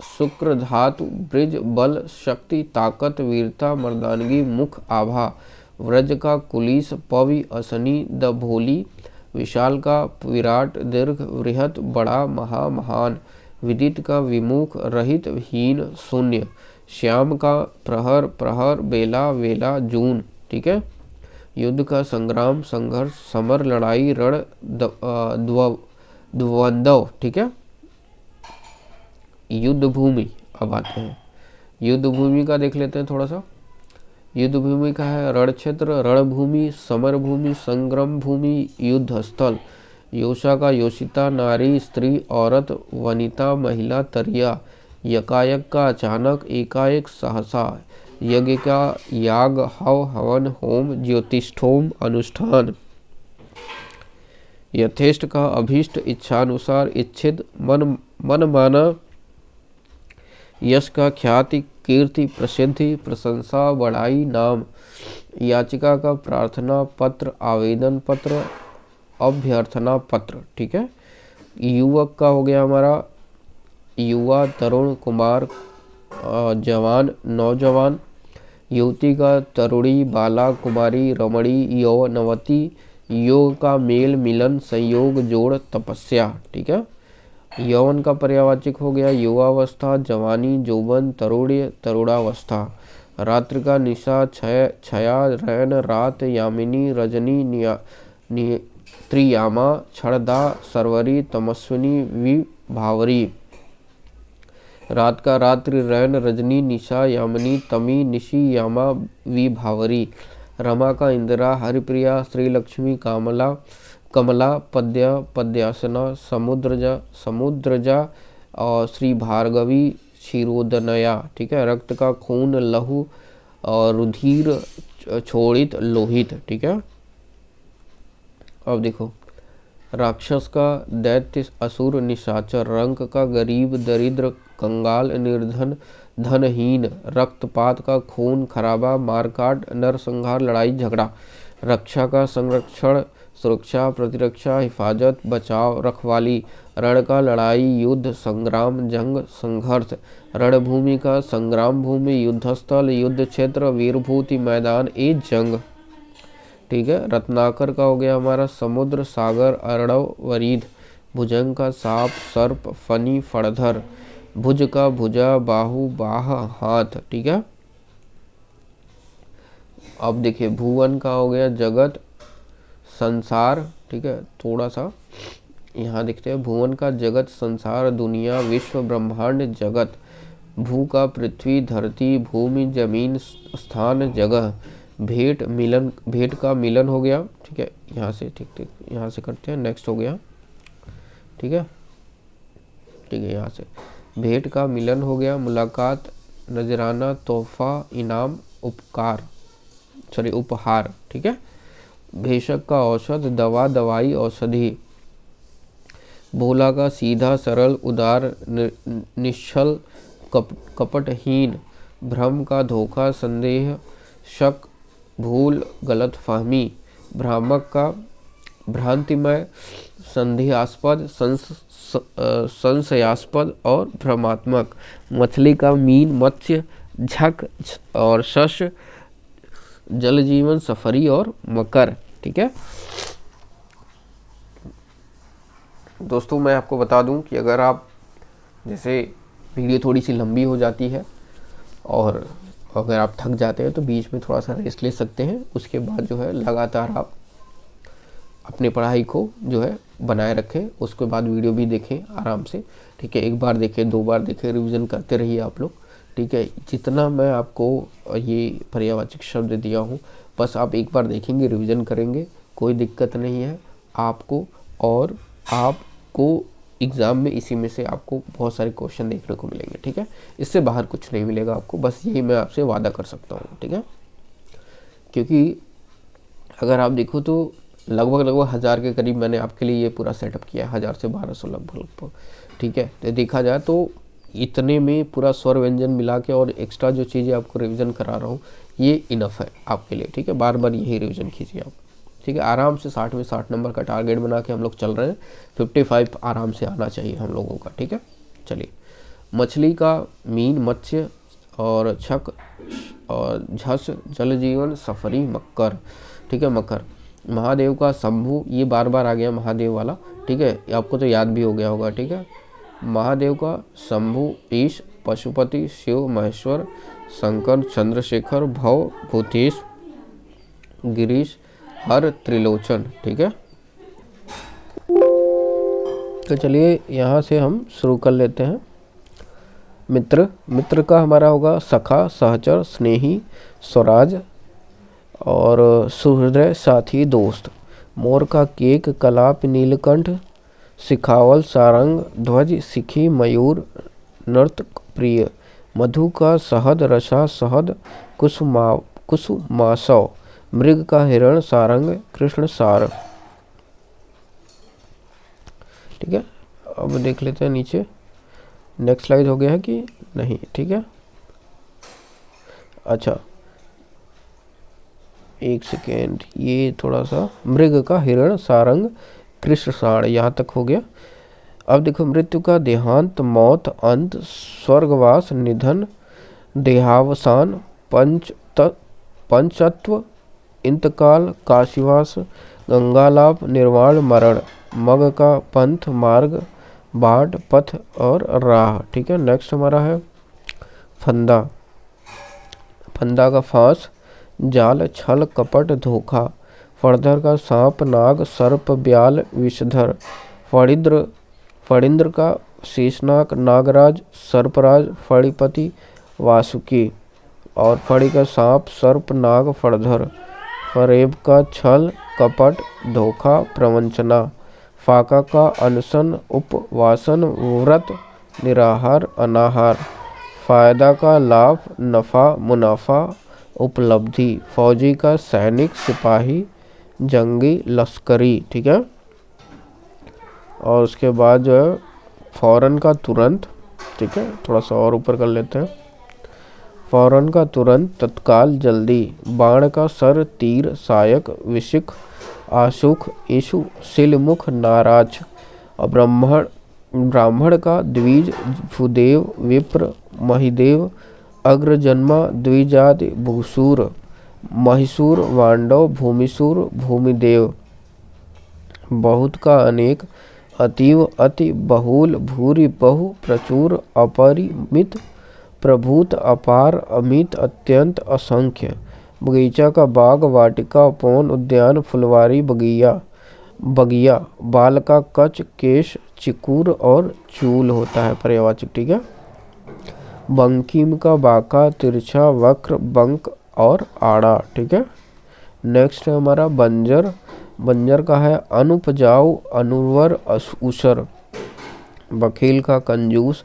शुक्र धातु, ब्रिज, बल, शक्ति, ताकत, वीरता, मर्दानगी, मुख, आभा। व्रज का कुलीस, पवि, असनी, दभोली। विशाल का विराट, दीर्घ, वृहत, बड़ा, महा, महान। विदित का विमुख, रहित, हीन, शून्य। श्याम का प्रहर, प्रहर, बेला, वेला, जून। ठीक है, युद्ध का संग्राम, संघर्ष, समर, लड़ाई, रण, द्वंद्व। ठीक है, युद्ध भूमि। अब आते हैं युद्ध भूमि का, देख लेते हैं थोड़ा सा। युद्ध भूमि का है रण क्षेत्र, रणभूमि, समर भूमि, संग्राम भूमि, युद्ध स्थल। योषा का योषिता, नारी, स्त्री, औरत, वनिता, महिला, तरिया। यकायक का अचानक, एकाएक, सहसा। यज्ञ का याग, हव, हवन, होम, ज्योतिष्ठोम, अनुष्ठान। यथेष्ट का अभीष्ट, इच्छानुसार, इच्छित, मन माना। यश का ख्याति, कीर्ति, प्रसिद्धि, प्रशंसा, बढ़ाई, नाम। याचिका का प्रार्थना पत्र, आवेदन पत्र, अभ्यर्थना पत्र। ठीक है। युवक का हो गया हमारा युवा, तरुण, कुमार, जवान, नौजवान। युवती का तरुणी, बाला, कुमारी, रमणी, यौवनवती। योग का मेल, मिलन, संयोग, जोड़, तपस्या। ठीक है। यौवन का पर्यायवाचक हो गया युवावस्था, जवानी, यौवन, तरुण्य, तरुणावस्था। रात्रि का निशा, छया, रैन, रात, यामिनी, रजनी, त्रियामा, क्षणदा, सरवरी, तमस्विनी, विभावरी। रात का रात्रि, रैन, रजनी, निशा, यामिनी, तमी, निशी, यामा, विभावरी। रमा का इंदिरा, हरिप्रिया, श्रीलक्ष्मी, कमला, पद्यासना, समुद्रजा और श्री भार्गवी, क्षीरोदनया। ठीक है। रक्त का खून, लहू और रुधिर, छोड़ित, लोहित। ठीक है। अब देखो, राक्षस का दैत्य, असुर, निशाचर। रंक का गरीब, दरिद्र, कंगाल, निर्धन, धनहीन। रक्तपात का खून, खराबा, मारकाट, नरसंहार, लड़ाई झगड़ा। रक्षा का संरक्षण, सुरक्षा, प्रतिरक्षा, हिफाजत, बचाव, रखवाली। रण का लड़ाई, युद्ध, संग्राम, जंग, संघर्ष। रणभूमि का संग्राम भूमि, युद्धस्थल, युद्ध क्षेत्र, वीरभूति, मैदान ए जंग। ठीक है। रत्नाकर का हो गया हमारा समुद्र, सागर, अर्णव, वरीद। भुजंग का सांप, सर्प, फनी, फणधर। भुज का भुजा, बाहु, बाह, हाथ। ठीक है। अब देखिए, भुवन का हो गया जगत, संसार। ठीक है। थोड़ा सा यहाँ देखते हैं, भुवन का जगत, संसार, दुनिया, विश्व, ब्रह्मांड, जगत। भू का पृथ्वी, धरती, भूमि, जमीन, स्थान, जगह। भेंट, मिलन, भेंट का मिलन हो गया। ठीक है। यहाँ से ठीक यहाँ से करते हैं, नेक्स्ट हो गया। ठीक है। ठीक है। यहाँ से भेंट का मिलन हो गया। मुलाकात, नजराना, तोहफा, इनाम, उपहार। ठीक है। भेषक का औषध, दवा, दवाई, औषधि। भोला का सीधा, सरल, उदार, निश्चल, कपटहीन। भ्रम का धोखा, संदेह, शक, भूल, गलत फहमी। भ्रामक का भ्रांतिमय, संदेहास्पद, संशयास्पद और भ्रमात्मक। मछली का मीन, मत्स्य, झक और शश। जल जीवन, सफरी और मकर। ठीक है। दोस्तों, मैं आपको बता दूं कि अगर आप जैसे वीडियो थोड़ी सी लंबी हो जाती है और अगर आप थक जाते हैं तो बीच में थोड़ा सा रेस्ट ले सकते हैं। उसके बाद जो है लगातार आप अपनी पढ़ाई को जो है बनाए रखें। उसके बाद वीडियो भी देखें आराम से। ठीक है। एक बार देखें, दो बार देखें, रिवीजन करते रहिए आप लोग। ठीक है। जितना मैं आपको ये पर्यायवाचक शब्द दिया हूँ, बस आप एक बार देखेंगे, रिवीजन करेंगे, कोई दिक्कत नहीं है आपको। और आपको एग्ज़ाम में इसी में से आपको बहुत सारे क्वेश्चन देखने को मिलेंगे। ठीक है। इससे बाहर कुछ नहीं मिलेगा आपको, बस यही मैं आपसे वादा कर सकता हूँ। ठीक है। क्योंकि अगर आप देखो तो लगभग 1000 के करीब मैंने आपके लिए ये पूरा सेटअप किया है, 1000 से 1200 लगभग। ठीक है। तो देखा जाए तो इतने में पूरा स्वर व्यंजन मिला के और एक्स्ट्रा जो चीज़ें आपको रिवीजन करा रहा हूँ, ये इनफ है आपके लिए। ठीक है। बार बार यही रिवीजन कीजिए आप। ठीक है। आराम से 60 में 60 नंबर का टारगेट बना के हम लोग चल रहे हैं। 55 आराम से आना चाहिए हम लोगों का। ठीक है। चलिए, मछली का मीन, मत्स्य और छक और झस, जल जीवन, सफरी, मकर। ठीक है। मकर। महादेव का शंभु, ये बार बार आ गया महादेव वाला। ठीक है। आपको तो याद भी हो गया होगा। ठीक है। महादेव का शंभु, ईश, पशुपति, शिव, महेश्वर, शंकर, चंद्रशेखर, भव, भूतेश, गिरीश, हर, त्रिलोचन। ठीक है। तो चलिए यहाँ से हम शुरू कर लेते हैं। मित्र, मित्र का हमारा होगा सखा, सहचर, स्नेही, स्वराज और सुहृदय, साथी, दोस्त। मोर का केक, कलाप, नीलकंठ, सिखावल, सारंग, ध्वज, सिखी, मयूर, नर्तक, प्रिय। मधु का शहद, रसा, शहद, कुसुमासव। मृग का हिरण, सारंग, कृष्ण, सार। ठीक है। अब देख लेते हैं नीचे, नेक्स्ट स्लाइड हो गया है कि नहीं। ठीक है। अच्छा एक सेकेंड, ये थोड़ा सा, मृग का हिरण सारंग कृष्ण साण, यहाँ तक हो गया। अब देखो, मृत्यु का देहांत, मौत, अंत, स्वर्गवास, निधन, देहावसान, पंचतत्व, इंतकाल, काशीवास, गंगालाभ, निर्वाण, मरण, मग का पंथ, मार्ग, बाट, पथ और राह। ठीक है, नेक्स्ट हमारा है फंदा। फंदा का फांस, जाल, छल, कपट, धोखा। फणधर का सांप, नाग, सर्प, ब्याल, विषधर। फणिंद्र का शेषनाग, नागराज, सर्पराज, फणिपति, वासुकी। और फणी का सांप, सर्प, नाग, फणधर। फरेब का छल, कपट, धोखा, प्रवंचना। फाका का अनशन, उपवासन, व्रत, निराहार, अनाहार। फायदा का लाभ, नफा, मुनाफा, उपलब्धि। फौजी का सैनिक, सिपाही, जंगी, लश्करी। ठीक है, और उसके बाद जो है फौरन का तुरंत। ठीक है, थोड़ा सा और ऊपर कर लेते हैं। फौरन का तुरंत, तत्काल, जल्दी। बाण का सर, तीर, सायक, विशिख, आशुख, ईशु, शिलमुख, नाराज। और ब्राह्मण का द्विज, भूदेव, विप्र, महिदेव, अग्रजन्मा, द्विजाति, भूसूर, महिसूर, वांडव, भूमिसूर, भूमिदेव। बहुत का अनेक, अतीव, अति, बहुल, भूरि, बहु, प्रचुर, अपरिमित, प्रभूत, अपार, अमित, अत्यंत, असंख्य। बगीचा का बाग, वाटिका, उपवन, उद्यान, फुलवारी, बगिया। बाल का कच, केश, चिकूर और चूल होता है पर्यायवाचक। ठीक है, बंकिम का बाका, तिरछा, वक्र, बंक और आड़ा। ठीक है, नेक्स्ट है हमारा बंजर। बंजर का है अनुपजाऊ, अनुर्वर, ऊसर। बखेल का कंजूस,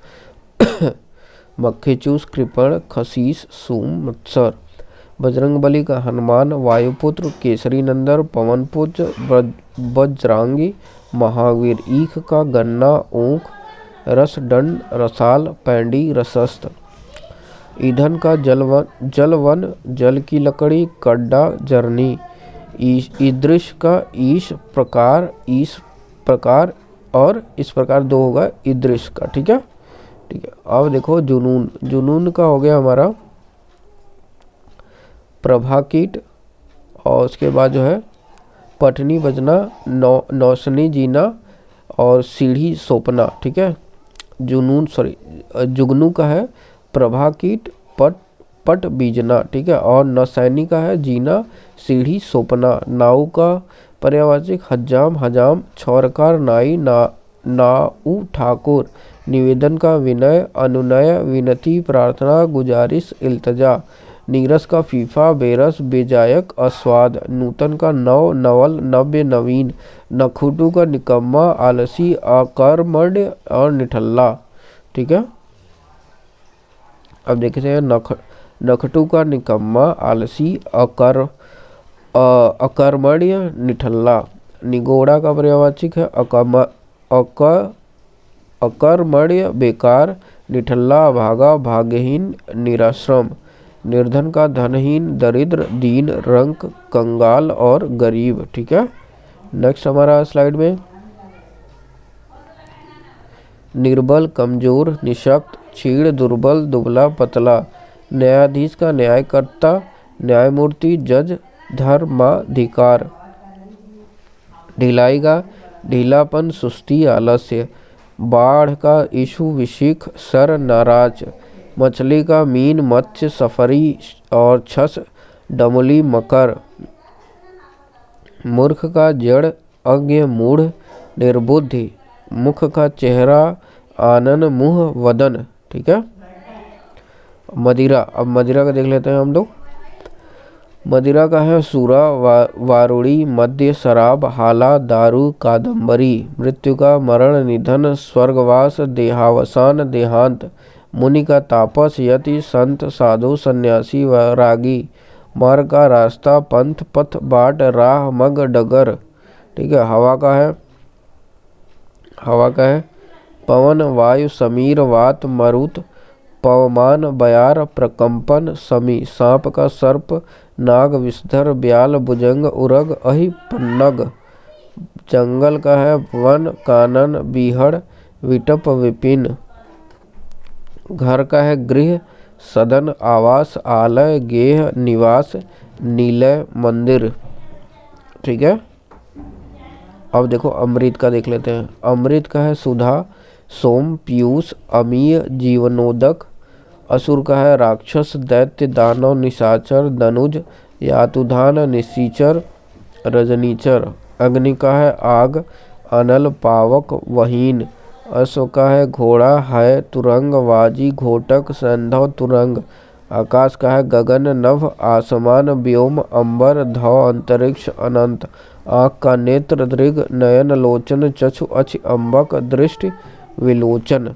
मक्खीचूस, कृपण, खसीस, सूम, मत्सर। बजरंगबली का हनुमान, वायुपुत्र, केसरी नंदन, पवनपुत्र, बजरांगी, महावीर। ईख का गन्ना, ऊख, रसदंड, रसाल, पैंडी, रसस्थ। ईंधन का जलवन, जल की लकड़ी, कड्डा, जरनी। ईदृश का ईश, प्रकार और इस प्रकार दो होगा ईदृश का। ठीक है, ठीक है। अब देखो जुनून। जुनून का हो गया हमारा प्रभा कीट, और उसके बाद जो है पटनी बजना, नौसनी जीना और सीढ़ी सोपना। ठीक है, जुगनू का है प्रभा कीट, पट बीजना। ठीक है, और नौसैनी का है जीना, सीढ़ी सोपना। नाऊ का पर्यायवाचक हज्जाम, हजाम, छौरकार, नाई, नाऊ, ठाकुर। निवेदन का विनय, अनुनय, विनती, प्रार्थना, गुजारिश, इल्तजा। नीरस का फीफा, बेरस, बेजायक, अस्वाद। नूतन का नव, नवल, नव्य, नवीन। नखुटू का निकम्मा, आलसी, अकर्मण्य और निठल्ला। ठीक है, अब देखते हैं नखटू का निकम्मा, आलसी, अकर्मण्य, निठल्ला। निगोड़ा का पर्यायवाचक है अकर्मण्य, बेकार, निठल्ला, भागा, भाग्यहीन, निराश्रम। निर्धन का धनहीन, दरिद्र, दीन, रंक, कंगाल और गरीब। ठीक है, नेक्स्ट हमारा स्लाइड में निर्बल, कमजोर, निशक्त, क्षीण, दुर्बल, दुबला, पतला। न्यायाधीश का न्यायकर्ता, न्यायमूर्ति, जज, धर्माधिकार। ढिलाई का ढीलापन, सुस्ती, आलस्य। बाढ़ का इशु, विशिख, सर, नाराज। मछली का मीन, मत्स्य, सफरी और छस, डमली, मकर। मूर्ख का जड़, अज्ञ, मूढ़, निर्बुद्धि। मुख का चेहरा, आनन, मुंह, वदन। ठीक है, मदिरा। अब मदिरा का देख लेते हैं हम लोग। मदिरा का है सूरा, वारुड़ी, मद्य, शराब, हाला, दारू, कादम्बरी। मृत्यु का मरण, निधन, स्वर्गवास, देहावसान, देहांत। मुनि का तापस, यति, संत, साधु, सन्यासी, वैरागी। मार्ग का रास्ता, पंथ, पथ, बाट, राह, मग, डगर। ठीक है, हवा का है पवन, वायु, समीर, वात, मरुत, पवमान बयार प्रकंपन समी। सांप का सर्प, नाग विषधर, ब्याल भुजंग, उरग अहि पन्नग। जंगल का है वन, कानन, बीहड़, विटप, विपिन। घर का है गृह, सदन, आवास, आलय, गेह, निवास, निलय, मंदिर। ठीक है। अब देखो अमृत का देख लेते हैं। अमृत का है सुधा, सोम, पीयूष, अमीय, जीवनोदक। असुर का है राक्षस, दैत्य, दानव, निशाचर, दनुज, यातुधान, निशीचर, रजनीचर। अग्नि का है आग, अनल, पावक, वहीन। अश्व का है घोड़ा, है, तुरंग, वाजी, घोटक, सैंधव, तुरंग। आकाश का है गगन, नभ, आसमान, व्योम, अंबर, धौ, अंतरिक्ष, अनंत। आँख का नेत्र, दृग, नयन, लोचन, चक्षु, अक्ष, अम्बक, दृष्टि, विलोचन।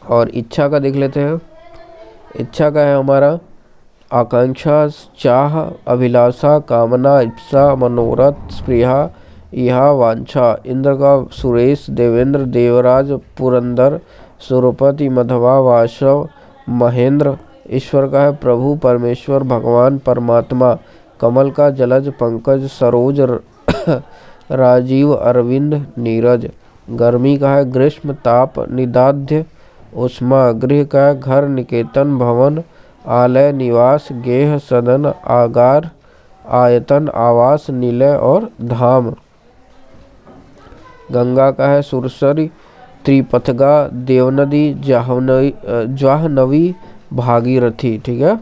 और इच्छा का देख लेते हैं। इच्छा का है हमारा आकांक्षा, चाह, अभिलाषा, कामना, इप्सा, मनोरथ, स्पृहा, इहा, वांछा। इंद्र का सुरेश, देवेंद्र, देवराज, पुरंदर, सुरपति, मधवा, वासव, महेंद्र। ईश्वर का है प्रभु, परमेश्वर, भगवान, परमात्मा। कमल का जलज, पंकज, सरोज, राजीव, अरविंद, नीरज। गर्मी का है ग्रीष्म, ताप, निदाध्य, उष्मा। गृह का है घर, निकेतन, भवन, आलय, निवास, गेह, सदन, आगार, आयतन, आवास, निलय और धाम। गंगा का है सुरसरी, त्रिपथगा, देवनदी, जाह्नवी, भागीरथी। ठीक है।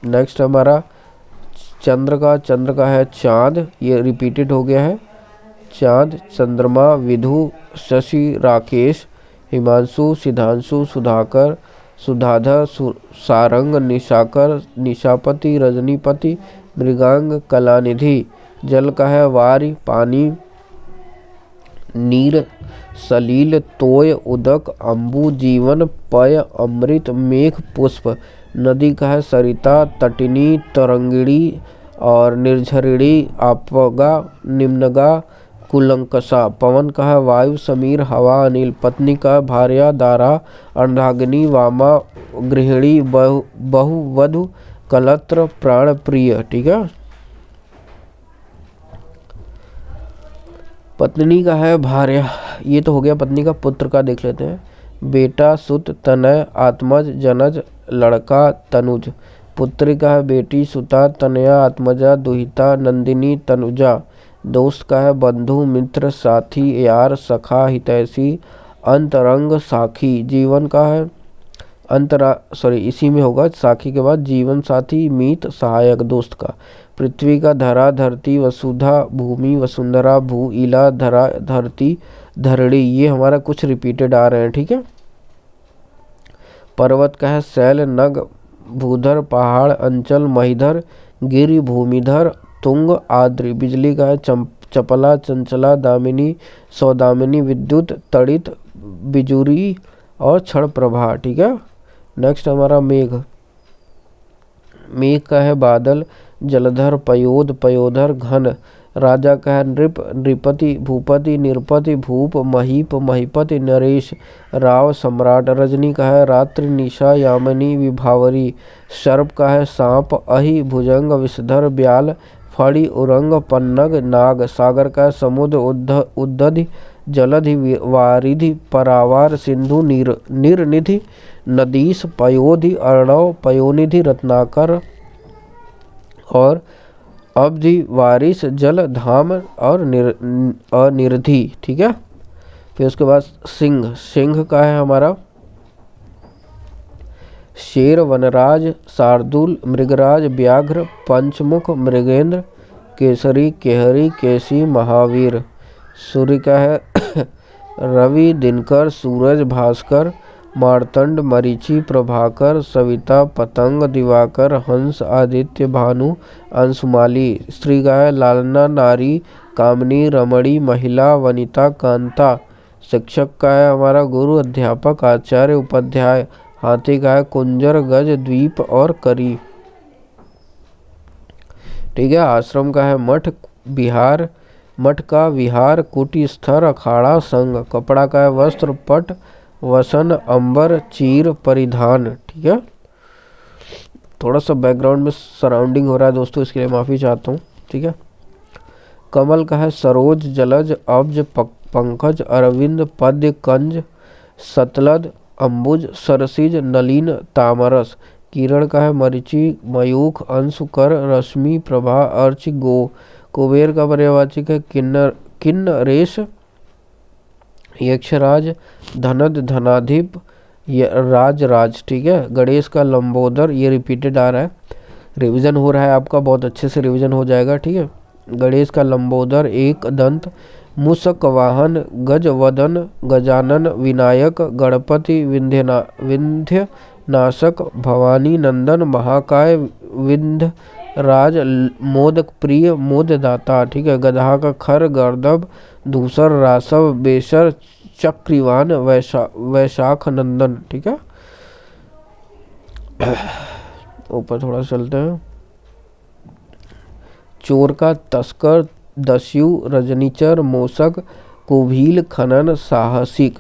नेक्स्ट हमारा चंद्र का है चांद, ये रिपीटेड हो गया है। चांद, चंद्रमा, विधु, शशि, राकेश, हिमांशु, सिद्धांशु, सुधाकर, सुधाधर, सारंग, निशाकर, निशापति, रजनीपति, मृगांग, कलानिधि। जल का है वारी, पानी, नीर, सलील, तोय, उदक, अम्बु, जीवन, पय, अमृत, मेघ, पुष्प। नदी का है सरिता, तटिनी, तरंगिणी और निर्झरिणी, आपगा, निम्नगा, कुलंकषा। पवन का है वायु, समीर, हवा, अनिल। पत्नी का है भार्या, दारा, अर्धांगिनी, वामा, गृहिणी, बहुवधु, कलत्र, प्राण प्रिय। ठीक है। पत्नी का है भार्या, ये तो हो गया पत्नी का। पुत्र का देख लेते हैं। बेटा, सुत, तनय, आत्मज, जनज, लड़का, तनुज। पुत्री का है बेटी, सुता, तनया, आत्मजा, दुहिता, नंदिनी, तनुजा। दोस्त का है बंधु, मित्र, साथी, यार, सखा, हितैषी, अंतरंग, साखी। जीवन का है इसी में होगा साखी के बाद जीवन साथी, मीत, सहायक, दोस्त का। पृथ्वी का धरा, धरती, वसुधा, भूमि, वसुंधरा, भू, इला, धरा, धरती, धरणी। ये हमारा कुछ रिपीटेड आ रहे हैं। ठीक है। पर्वत का है शैल, नग, भूधर, पहाड़, अंचल, महीधर, गिरि, भूमिधर, तुंग, आद्रि। बिजली का है चपला, चंचला, दामिनी, सौदामिनी, विद्युत, तड़ित, बिजुरी और क्षण प्रभा। ठीक है। नेक्स्ट हमारा मेघ। मेघ का है बादल, जलधर, पयोध, पयोधर, घन। राजा का है नृप, नृपति, भूपति, निरपति, भूप, महीप, महीपति, नरेश, राव, सम्राट। रजनी का है रात्रि, निशा, यामिनी, विभावरी। सर्प का है सांप, अहि, भुजंग, विषधर, ब्याल, फड़ी, उरंग, पन्नग, नाग। सागर का है समुद्र, उद्धधि, जलधि, वारिधि, परावार, सिंधु, निर्निधि, नदीश, पयोधि, अर्णव, पयोनिधि, रत्नाकर और अवधि, वारिस, जल, धाम और निरधि। ठीक है। फिर उसके बाद सिंह। सिंह का है हमारा शेर, वनराज, शार्दूल, मृगराज, व्याघ्र, पंचमुख, मृगेंद्र, केसरी, केहरी, केसी, महावीर। सूर्य का है रवि, दिनकर, सूरज, भास्कर, मार्तंड, मरीचि, प्रभाकर, सविता, पतंग, दिवाकर, हंस, आदित्य, भानु, अंशुमाली। स्त्री का है लालना, नारी, कामनी, रमणी, महिला, वनिता, कांता। शिक्षक का है हमारा गुरु, अध्यापक, आचार्य, उपाध्याय। हाथी का है कुंजर, गज, द्वीप और करी। ठीक है। आश्रम का है मठ, विहार, मठ का विहार, कुटी, स्तर, अखाड़ा, संघ। कपड़ा का है वस्त्र, पट, वसन, अंबर, चीर, परिधान। ठीक है, थोड़ा सा बैकग्राउंड में सराउंडिंग हो रहा है दोस्तों, इसके लिए माफ़ी चाहता हूँ। ठीक है, कमल का है सरोज, जलज, अब्ज, पंकज, अरविंद, पद्य, कंज, सतलद, अंबुज, सरसिज, नलिन, तामरस। किरण का है मरीचि, मयूख, अंशु, कर, रश्मि, प्रभा, अर्च, गो। कुबेर का पर्यायवाचक है किन्नरेश, यक्षराज, धनद, धनाधिप, राज। ठीक है, गणेश का लंबोदर, ये रिपीटेड आ रहा है, रिवीजन हो रहा है आपका, बहुत अच्छे से रिवीजन हो जाएगा। ठीक है, गणेश का लंबोदर, एक दंत, मूषक वाहन, गजवदन, गजानन, विनायक, गणपति, विंध्य नाशक, भवानी नंदन, महाकाय, विंध्य राज, मोदक प्रिय, मोददाता। ठीक है, गधा का खर, गर्दभ, दूसर, रासव, बेसर, चक्रिवान, वैशाख नंदन। ठीक है, ऊपर थोड़ा चलते हैं। चोर का तस्कर, दस्यु, रजनीचर, मोसक, कुभील, खनन, साहसिक।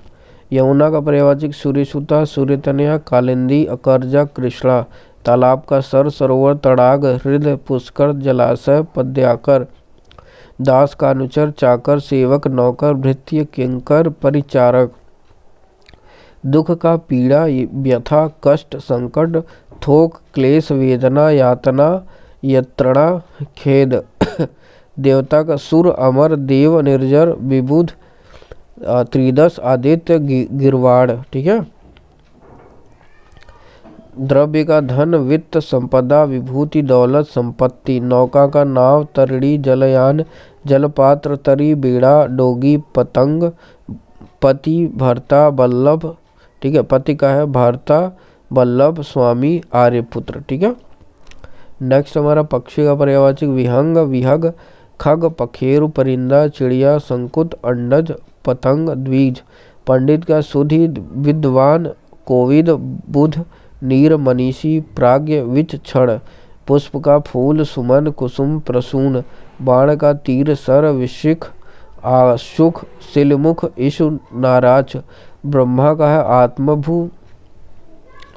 यमुना का पर्यायवाचक सूर्यसुता, सूर्यतनया, कालिंदी, अकर्जा, कृष्णा। तालाब का सर, सरोवर, तड़ाग, हृदय, पुष्कर, जलाशय, पद्याकर। दास का अनुचर, चाकर, सेवक, नौकर, भृत्य, किंकर, परिचारक। दुख का पीड़ा, व्यथा, कष्ट, संकट, थोक, क्लेश, वेदना, यातना, यत्रणा, खेद। देवता का सुर, अमर, देव, निर्जर, विबुध, त्रिदश, आदित्य, गिरवाड़। ठीक है, द्रव्य का धन, वित्त, संपदा, विभूति, दौलत, संपत्ति। नौका का नाव, तरिणी, जलयान, जलपात्र, तरी, बेड़ा, डोगी, पतंग, पति, भर्ता, बल्लभ। ठीक है, पति का है भर्ता, बल्लभ, स्वामी, आर्यपुत्र। ठीक है, नेक्स्ट हमारा पक्षी का पर्यायवाचक विहंग, विहग, खग, पखेरु, परिंदा, चिड़िया, संकुत, अंडज, पतंग, द्विज। पंडित का सुधि, विद्वान, कोविद, बुध, नीर, मनीषी, प्राज्ञ, विच, क्षण। पुष्प का फूल, सुमन, कुसुम, प्रसून। बाण का तीर, सर, विशिख, आशुख, सिलमुख, इशु, नाराच। ब्रह्मा का है आत्मभू,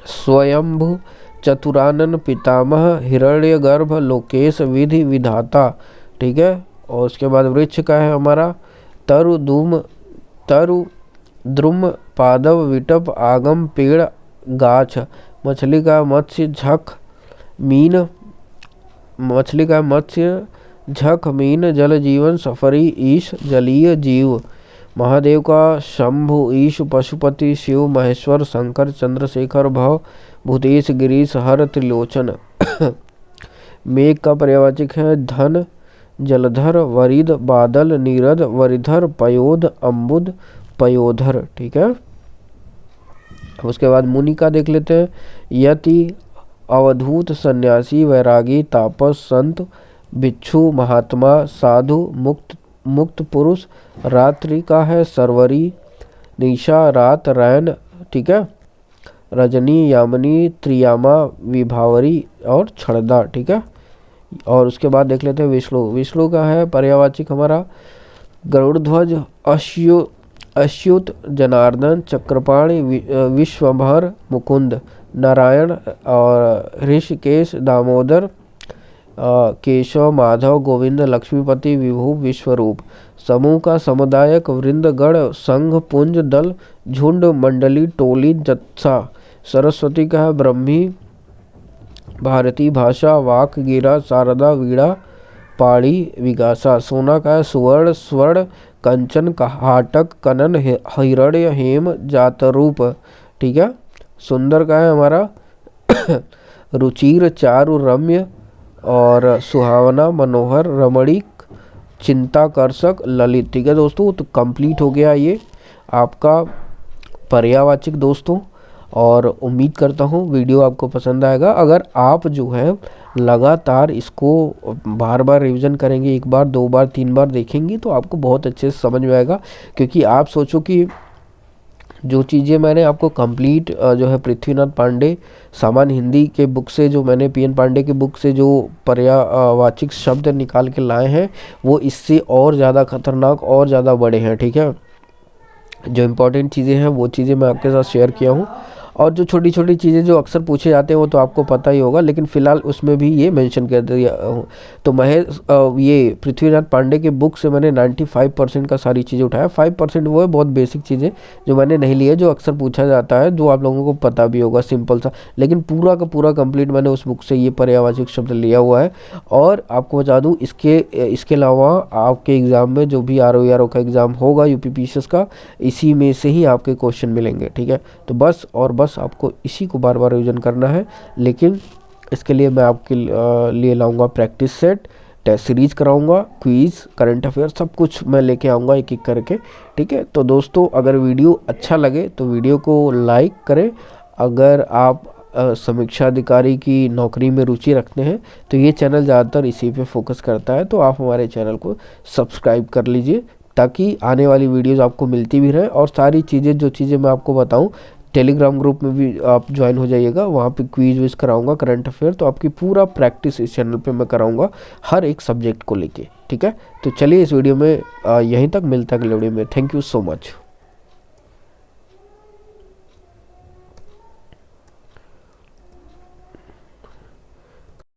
स्वयंभू, चतुरानन, पितामह, हिरण्यगर्भ, लोकेश, विधि, विधाता। ठीक है, और उसके बाद वृक्ष का है हमारा तरु, द्रुम, पादव, विटप, आगम, पेड़, गाछ। मछली का मत्स्य, झक, मीन। मछली का मत्स्य, झक, मीन, जल जीवन, सफरी, ईश, जलीय जीव। महादेव का शंभु, ईश, पशुपति, शिव, महेश्वर, शंकर, चंद्रशेखर, भव, भूतेश, गिरीश, हर, त्रिलोचन। मेघ का पर्यायवाचक है धन, जलधर, वरिद, बादल, नीरद, वरिधर, पयोध, अम्बुद, पयोधर। ठीक है, अब उसके बाद मुनि का देख लेते हैं। यति, अवधूत, सन्यासी, वैरागी, तापस, संत, भिक्षु, महात्मा, साधु, मुक्त पुरुष। रात्रि का है सरवरी, निशा, रात, रैन। ठीक है, रजनी, यामिनी, त्रियामा, विभावरी और छड़दा। ठीक है, और उसके बाद देख लेते हैं विष्णु। विष्णु का है पर्यायवाचक हमारा गरुड़ध्वज, अच्युत, जनार्दन, चक्रपाणि, विश्वभर, मुकुंद। नारायण और ऋषिकेश, दामोदर, केशव, माधव, गोविंद, लक्ष्मीपति, विभु, विश्वरूप। समूह का समुदायक, वृंद, गण, संघ, पुंज, दल, झुंड, मंडली, टोली, जत्था। सरस्वती का है ब्रह्मी, भारती, भाषा, वाक, गिरा, शारदा, वीणा, पाड़ी, विगासा। सोना का है सुवर्ण, स्वर्ण, कंचन, हाटक, कनन, हिरण्य, हेम, जातरूप। ठीक है, सुंदर का है हमारा रुचिर, चारु, रम्य और सुहावना, मनोहर, रमणीक, चिंताकर्षक, ललित। ठीक है दोस्तों, तो कंप्लीट हो गया ये आपका पर्यायवाचक दोस्तों, और उम्मीद करता हूँ वीडियो आपको पसंद आएगा। अगर आप जो है लगातार इसको बार बार रिवीजन करेंगे, एक बार, दो बार, तीन बार देखेंगे, तो आपको बहुत अच्छे से समझ में आएगा। क्योंकि आप सोचो कि जो चीज़ें मैंने आपको कंप्लीट जो है पृथ्वीनाथ पांडे सामान्य हिंदी के बुक से, जो मैंने पीएन पांडे के बुक से जो पर्यायवाचक शब्द निकाल के लाए हैं, वो इससे और ज़्यादा खतरनाक और ज़्यादा बड़े हैं। ठीक है, जो इम्पोर्टेंट चीज़ें हैं वो चीज़ें मैं आपके साथ शेयर किया हूँ, और जो छोटी छोटी चीज़ें जो अक्सर पूछे जाते हैं वो तो आपको पता ही होगा, लेकिन फ़िलहाल उसमें भी ये मेंशन कर दिया हूँ। तो महेश ये पृथ्वीनाथ पांडे के बुक से मैंने 95% का सारी चीज़ें उठाया। 5% वो है बहुत बेसिक चीज़ें जो मैंने नहीं ली है, जो अक्सर पूछा जाता है, जो आप लोगों को पता भी होगा, सिंपल सा, लेकिन पूरा का पूरा कंप्लीट मैंने उस बुक से ये पर्यायवाची शब्द लिया हुआ है। और आपको बता दूँ, इसके अलावा आपके एग्ज़ाम में जो भी RO का एग्ज़ाम होगा UPPCS का, इसी में से ही आपके क्वेश्चन मिलेंगे, ठीक है। तो बस और बस आपको इसी को बार बार रिवीजन करना है, लेकिन इसके लिए मैं आपके लिए लाऊंगा प्रैक्टिस सेट, टेस्ट सीरीज कराऊंगा, क्विज़, करंट अफेयर, सब कुछ मैं लेके आऊँगा एक एक करके, ठीक है। तो दोस्तों, अगर वीडियो अच्छा लगे तो वीडियो को लाइक करें। अगर आप समीक्षा अधिकारी की नौकरी में रुचि रखते हैं तो ये चैनल ज़्यादातर इसी पे फोकस करता है, तो आप हमारे चैनल को सब्सक्राइब कर लीजिए, ताकि आने वाली वीडियोज़ आपको मिलती भी रहे। और सारी चीज़ें, जो चीज़ें मैं आपको बताऊं, टेलीग्राम ग्रुप में भी आप ज्वाइन हो जाइएगा, वहाँ पे क्विज विज कराऊंगा, करंट अफेयर, तो आपकी पूरा प्रैक्टिस इस चैनल पे मैं कराऊंगा हर एक सब्जेक्ट को लेके, ठीक है। तो चलिए, इस वीडियो में यहीं तक, मिलता है अगले वीडियो में। Thank you so much.